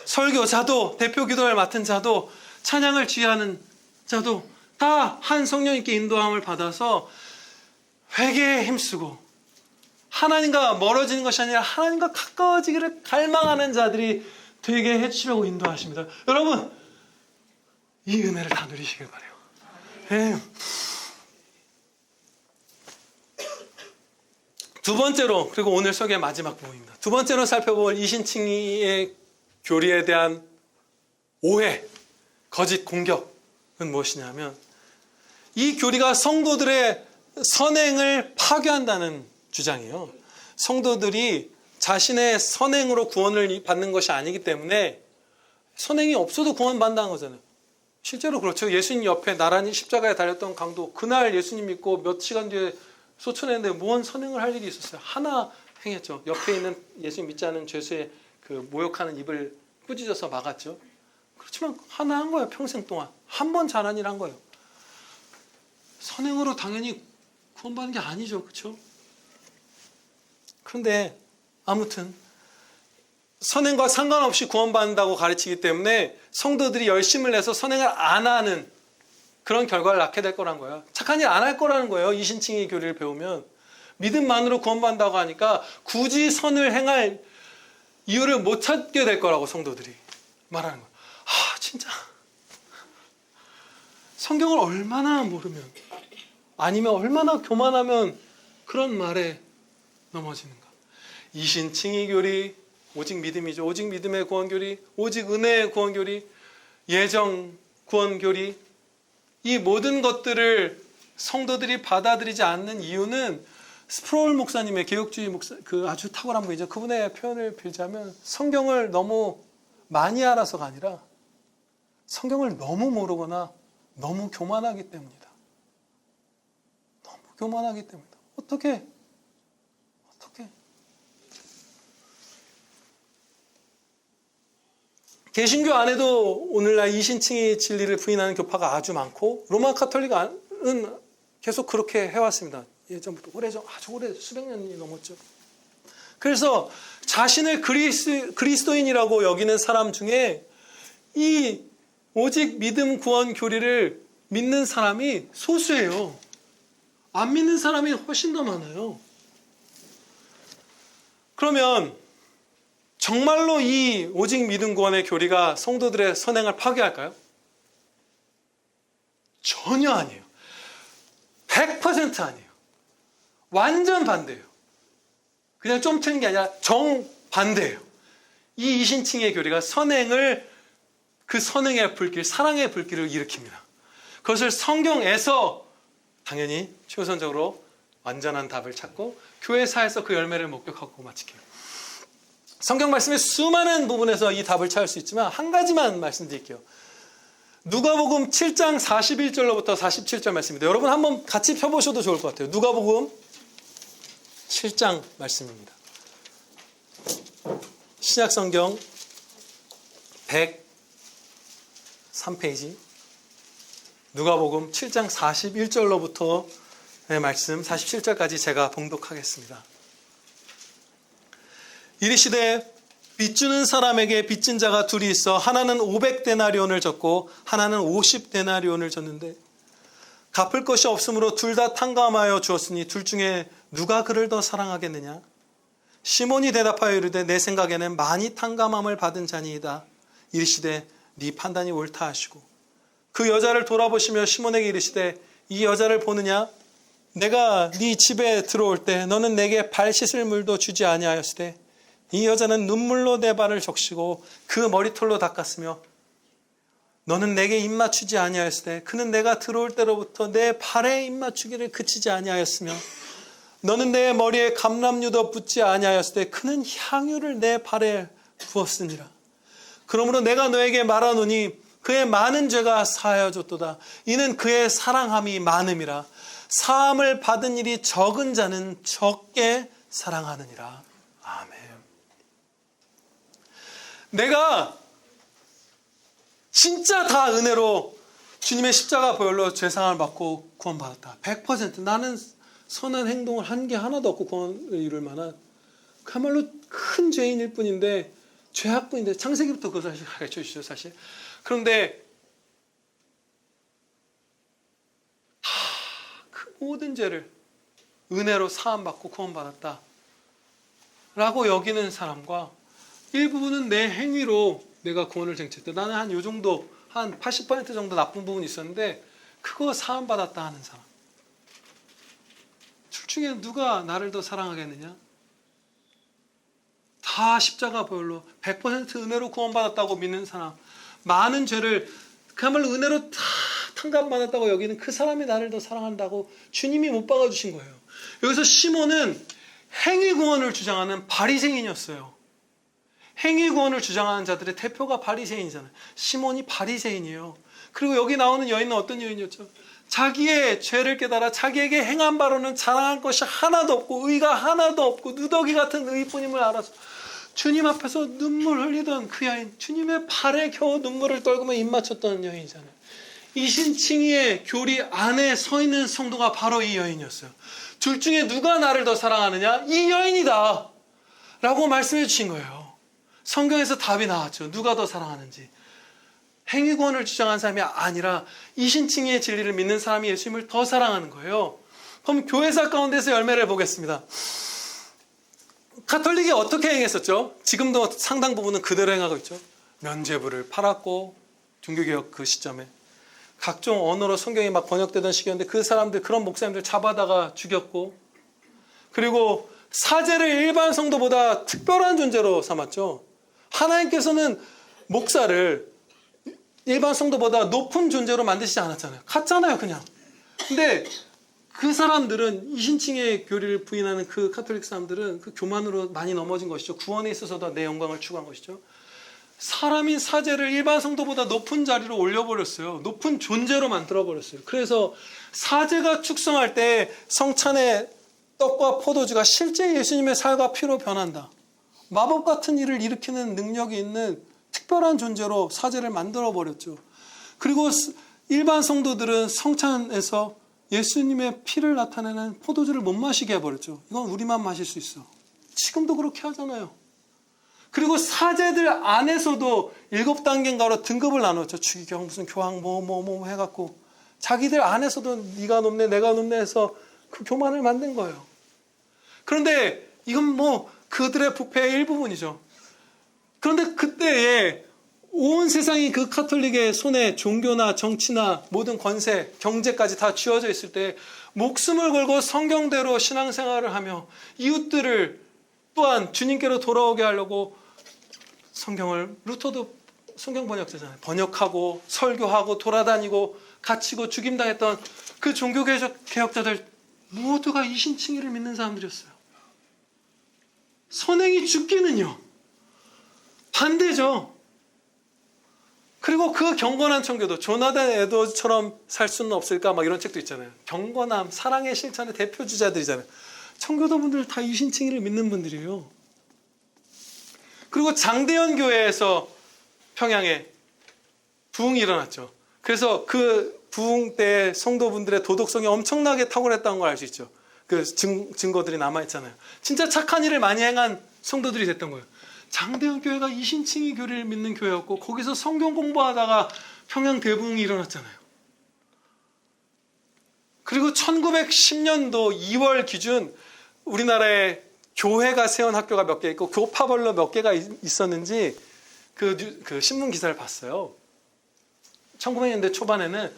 설교자도, 대표 기도를 맡은 자도, 찬양을 지휘하는 자도 다 한 성령님께 인도함을 받아서 회개에 힘쓰고 하나님과 멀어지는 것이 아니라 하나님과 가까워지기를 갈망하는 자들이 되게 해주시려고 인도하십니다. 여러분, 이 은혜를 다 누리시길 바라요. 네. 두 번째로, 그리고 오늘 설교의 마지막 부분입니다. 두 번째로 살펴볼 이신칭의의 교리에 대한 오해, 거짓 공격은 무엇이냐면, 이 교리가 성도들의 선행을 파괴한다는 주장이에요. 성도들이 자신의 선행으로 구원을 받는 것이 아니기 때문에 선행이 없어도 구원받는다는 거잖아요. 실제로 그렇죠. 예수님 옆에 나란히 십자가에 달렸던 강도, 그날 예수님 믿고 몇 시간 뒤에 소천했는데 뭔 선행을 할 일이 있었어요? 하나 행했죠. 옆에 있는 예수님 믿지 않은 죄수의 그 모욕하는 입을 꾸짖어서 막았죠. 그렇지만 하나 한 거예요. 평생 동안 한 번 잘한 일 한 거예요. 선행으로 당연히 구원받는 게 아니죠. 그렇죠? 그런데 아무튼 선행과 상관없이 구원받는다고 가르치기 때문에 성도들이 열심을 내서 선행을 안 하는 그런 결과를 낳게 될 거란 거예요. 착한 일 안 할 거라는 거예요. 이신칭의 교리를 배우면. 믿음만으로 구원받는다고 하니까 굳이 선을 행할 이유를 못 찾게 될 거라고 성도들이 말하는 거예요. 진짜 성경을 얼마나 모르면, 아니면 얼마나 교만하면 그런 말에 넘어지는가. 이신칭의 교리, 오직 믿음이죠. 오직 믿음의 구원교리, 오직 은혜의 구원교리, 예정 구원교리, 이 모든 것들을 성도들이 받아들이지 않는 이유는 스프롤 목사님의 개혁주의 목사, 그 아주 탁월한 분이죠. 그분의 표현을 빌자면 성경을 너무 많이 알아서가 아니라 성경을 너무 모르거나 너무 교만하기 때문이다. 너무 교만하기 때문이다. 어떻게? 개신교 안에도 오늘날 이신칭의 진리를 부인하는 교파가 아주 많고, 로마 카톨릭은 계속 그렇게 해왔습니다. 예전부터 아주 오래 수백 년이 넘었죠. 그래서 자신을 그리스도인이라고 여기는 사람 중에 이 오직 믿음 구원 교리를 믿는 사람이 소수예요. 안 믿는 사람이 훨씬 더 많아요. 그러면 정말로 이 오직 믿음 구원의 교리가 성도들의 선행을 파괴할까요? 전혀 아니에요. 100% 아니에요. 완전 반대예요. 그냥 좀 틀린 게 아니라 정반대예요. 이 이신칭의 교리가 그 선행의 불길, 사랑의 불길을 일으킵니다. 그것을 성경에서 당연히 최우선적으로 완전한 답을 찾고 교회사에서 그 열매를 목격하고 마치게요. 성경 말씀의 수많은 부분에서 이 답을 찾을 수 있지만 한 가지만 말씀드릴게요. 누가복음 7장 41절로부터 47절 말씀입니다. 여러분 한번 같이 펴보셔도 좋을 것 같아요. 누가복음 7장 말씀입니다. 신약성경 103페이지 누가복음 7장 41절로부터의 말씀 47절까지 제가 봉독하겠습니다. 이르시되 빚주는 사람에게 빚진 자가 둘이 있어 하나는 500데나리온을 졌고 하나는 50데나리온을 졌는데 갚을 것이 없으므로 둘 다 탕감하여 주었으니 둘 중에 누가 그를 더 사랑하겠느냐? 시몬이 대답하여 이르되 내 생각에는 많이 탕감함을 받은 자니이다. 이르시되 네 판단이 옳다 하시고 그 여자를 돌아보시며 시몬에게 이르시되 이 여자를 보느냐? 내가 네 집에 들어올 때 너는 내게 발 씻을 물도 주지 아니하였으되 이 여자는 눈물로 내 발을 적시고 그 머리털로 닦았으며 너는 내게 입 맞추지 아니하였으되 그는 내가 들어올 때로부터 내 발에 입 맞추기를 그치지 아니하였으며 너는 내 머리에 감람유도 붓지 아니하였으되 그는 향유를 내 발에 부었으니라. 그러므로 내가 너에게 말하노니 그의 많은 죄가 사하여졌도다. 이는 그의 사랑함이 많음이라. 사함을 받은 일이 적은 자는 적게 사랑하느니라. 아멘. 내가 진짜 다 은혜로 주님의 십자가 보혈로 죄사함을 받고 구원받았다. 100% 나는 선한 행동을 한 게 하나도 없고 구원을 이룰 만한 그야말로 큰 죄인일 뿐인데 죄악뿐인데 창세기부터 그것을 사실 가르쳐 주시죠. 사실. 그런데 그 모든 죄를 은혜로 사함받고 구원받았다 라고 여기는 사람과 일부분은 내 행위로 내가 구원을 쟁취했다. 나는 한 요 정도, 한 80% 정도 나쁜 부분이 있었는데 그거 사함받았다 하는 사람. 둘 중에 누가 나를 더 사랑하겠느냐? 다 십자가 보혈로 100% 은혜로 구원받았다고 믿는 사람, 많은 죄를 그야말로 은혜로 다 탕감받았다고 여기는 그 사람이 나를 더 사랑한다고 주님이 못 박아주신 거예요. 여기서 시몬은 행위 구원을 주장하는 바리새인이었어요. 행위 구원을 주장하는 자들의 대표가 바리새인이잖아요. 시몬이 바리새인이에요. 그리고 여기 나오는 여인은 어떤 여인이었죠? 자기의 죄를 깨달아 자기에게 행한 바로는 자랑할 것이 하나도 없고 의가 하나도 없고 누더기 같은 의뿐임을 알아서 주님 앞에서 눈물 흘리던 그 여인, 주님의 발에 겨우 눈물을 떨구며 입 맞췄던 여인이잖아요. 이신칭의의 교리 안에 서 있는 성도가 바로 이 여인이었어요. 둘 중에 누가 나를 더 사랑하느냐? 이 여인이다 라고 말씀해 주신 거예요. 성경에서 답이 나왔죠. 누가 더 사랑하는지. 행위구원을 주장한 사람이 아니라 이신칭의의 진리를 믿는 사람이 예수님을 더 사랑하는 거예요. 그럼 교회사 가운데서 열매를 보겠습니다. 가톨릭이 어떻게 행했었죠? 지금도 상당 부분은 그대로 행하고 있죠. 면죄부를 팔았고 종교개혁 그 시점에 각종 언어로 성경이 막 번역되던 시기였는데 그 사람들, 그런 목사님들 잡아다가 죽였고, 그리고 사제를 일반 성도보다 특별한 존재로 삼았죠. 하나님께서는 목사를 일반 성도보다 높은 존재로 만드시지 않았잖아요. 같잖아요, 그냥. 근데 그 사람들은 이신칭의 교리를 부인하는 그 카톨릭 사람들은 그 교만으로 많이 넘어진 것이죠. 구원에 있어서도 내 영광을 추구한 것이죠. 사람인 사제를 일반 성도보다 높은 자리로 올려버렸어요. 높은 존재로 만들어버렸어요. 그래서 사제가 축성할 때 성찬의 떡과 포도주가 실제 예수님의 살과 피로 변한다. 마법 같은 일을 일으키는 능력이 있는 특별한 존재로 사제를 만들어버렸죠. 그리고 일반 성도들은 성찬에서 예수님의 피를 나타내는 포도주를 못 마시게 해버렸죠. 이건 우리만 마실 수 있어. 지금도 그렇게 하잖아요. 그리고 사제들 안에서도 7단계인가로 등급을 나눴죠. 주기경 무슨 교황 뭐 해갖고 자기들 안에서도 네가 높네 내가 높네 해서 그 교만을 만든 거예요. 그런데 이건 뭐 그들의 부패의 일부분이죠. 그런데 그때에 온 세상이 그 카톨릭의 손에 종교나 정치나 모든 권세, 경제까지 다 쥐어져 있을 때 목숨을 걸고 성경대로 신앙생활을 하며 이웃들을 또한 주님께로 돌아오게 하려고 성경을, 루터도 성경 번역자잖아요. 번역하고 설교하고 돌아다니고 갇히고 죽임당했던 그 종교개혁자들 모두가 이신칭의를 믿는 사람들이었어요. 선행이 죽기는요 반대죠. 그리고 그 경건한 청교도, 조나단 에드워즈처럼 살 수는 없을까 막 이런 책도 있잖아요. 경건함, 사랑의 실천의 대표주자들이잖아요. 청교도분들 다 이신칭의를 믿는 분들이에요. 그리고 장대현 교회에서 평양에 부흥이 일어났죠. 그래서 그 부흥 때 성도분들의 도덕성이 엄청나게 탁월했다는 걸 알 수 있죠. 그 증거들이 남아있잖아요. 진짜 착한 일을 많이 행한 성도들이 됐던 거예요. 장대현 교회가 이신칭의 교리를 믿는 교회였고, 거기서 성경 공부하다가 평양 대부흥이 일어났잖아요. 그리고 1910년도 2월 기준 우리나라에 교회가 세운 학교가 몇 개 있고 교파별로 몇 개가 있었는지 그 신문 기사를 봤어요. 1900년대 초반에는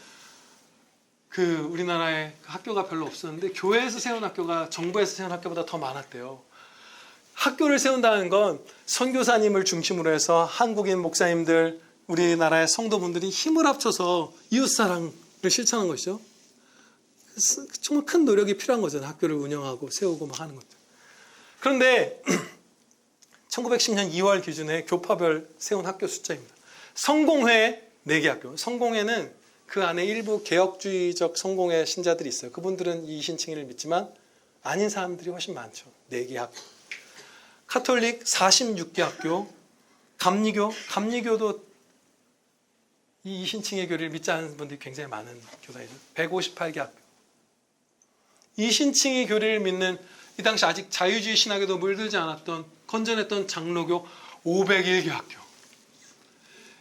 그 우리나라에 학교가 별로 없었는데 교회에서 세운 학교가 정부에서 세운 학교보다 더 많았대요. 학교를 세운다는 건 선교사님을 중심으로 해서 한국인 목사님들, 우리나라의 성도분들이 힘을 합쳐서 이웃사랑을 실천하는 것이죠. 정말 큰 노력이 필요한 거잖아요. 학교를 운영하고 세우고 막 하는 것들. 그런데 1910년 2월 기준에 교파별 세운 학교 숫자입니다. 성공회 4개 학교. 성공회는 그 안에 일부 개혁주의적 성공회 신자들이 있어요. 그분들은 이신칭의를 믿지만 아닌 사람들이 훨씬 많죠. 4개 학교. 카톨릭 46개 학교. 감리교도 이 이신칭의 교리를 믿지 않는 분들이 굉장히 많은 교단이죠. 158개 학교. 이신칭의 교리를 믿는, 이 당시 아직 자유주의 신학에도 물들지 않았던 건전했던 장로교 501개 학교.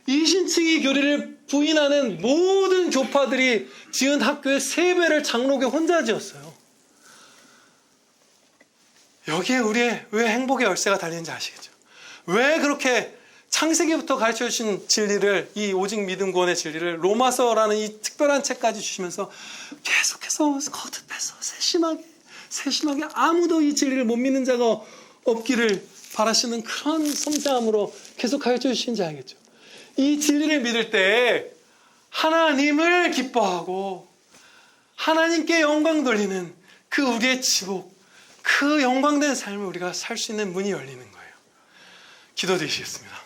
이신칭의 교리를 부인하는 모든 교파들이 지은 학교의 3배를 장로교 혼자 지었어요. 여기에 우리의 왜 행복의 열쇠가 달리는지 아시겠죠? 왜 그렇게 창세기부터 가르쳐 주신 진리를, 이 오직 믿음 구원의 진리를 로마서라는 이 특별한 책까지 주시면서 계속해서 거듭해서 세심하게 아무도 이 진리를 못 믿는 자가 없기를 바라시는 그런 섬세함으로 계속 가르쳐 주시는지 알겠죠? 이 진리를 믿을 때 하나님을 기뻐하고 하나님께 영광 돌리는 그 우리의 지복, 그 영광된 삶을 우리가 살 수 있는 문이 열리는 거예요. 기도드리시겠습니다.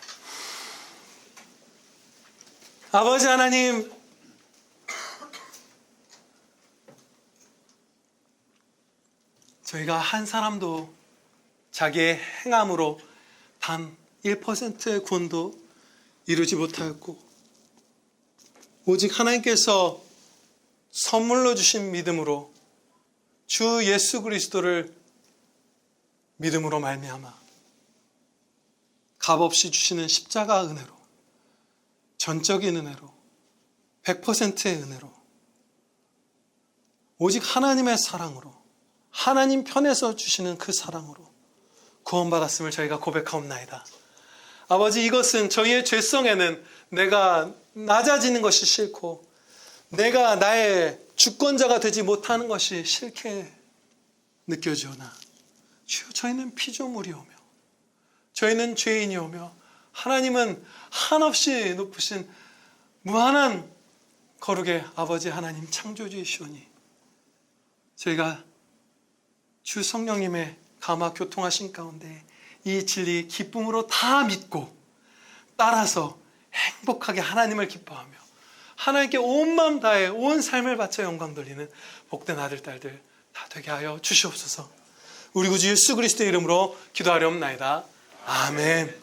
아버지 하나님, 저희가 한 사람도 자기의 행함으로 단 1%의 구원도 이루지 못하였고, 오직 하나님께서 선물로 주신 믿음으로 주 예수 그리스도를 믿음으로 말미암아 값없이 주시는 십자가 은혜로, 전적인 은혜로, 100%의 은혜로, 오직 하나님의 사랑으로, 하나님 편에서 주시는 그 사랑으로 구원받았음을 저희가 고백하옵나이다. 아버지, 이것은 저희의 죄성에는 내가 낮아지는 것이 싫고 내가 나의 주권자가 되지 못하는 것이 싫게 느껴지오나, 주여, 저희는 피조물이오며 저희는 죄인이오며 하나님은 한없이 높으신 무한한 거룩의 아버지 하나님 창조주이시오니, 저희가 주 성령님의 감화 교통하신 가운데 이 진리 기쁨으로 다 믿고 따라서 행복하게 하나님을 기뻐하며 하나님께 온 마음 다해 온 삶을 바쳐 영광 돌리는 복된 아들 딸들 다 되게 하여 주시옵소서. 우리 구주 예수 그리스도의 이름으로 기도하려옵나이다. 아멘.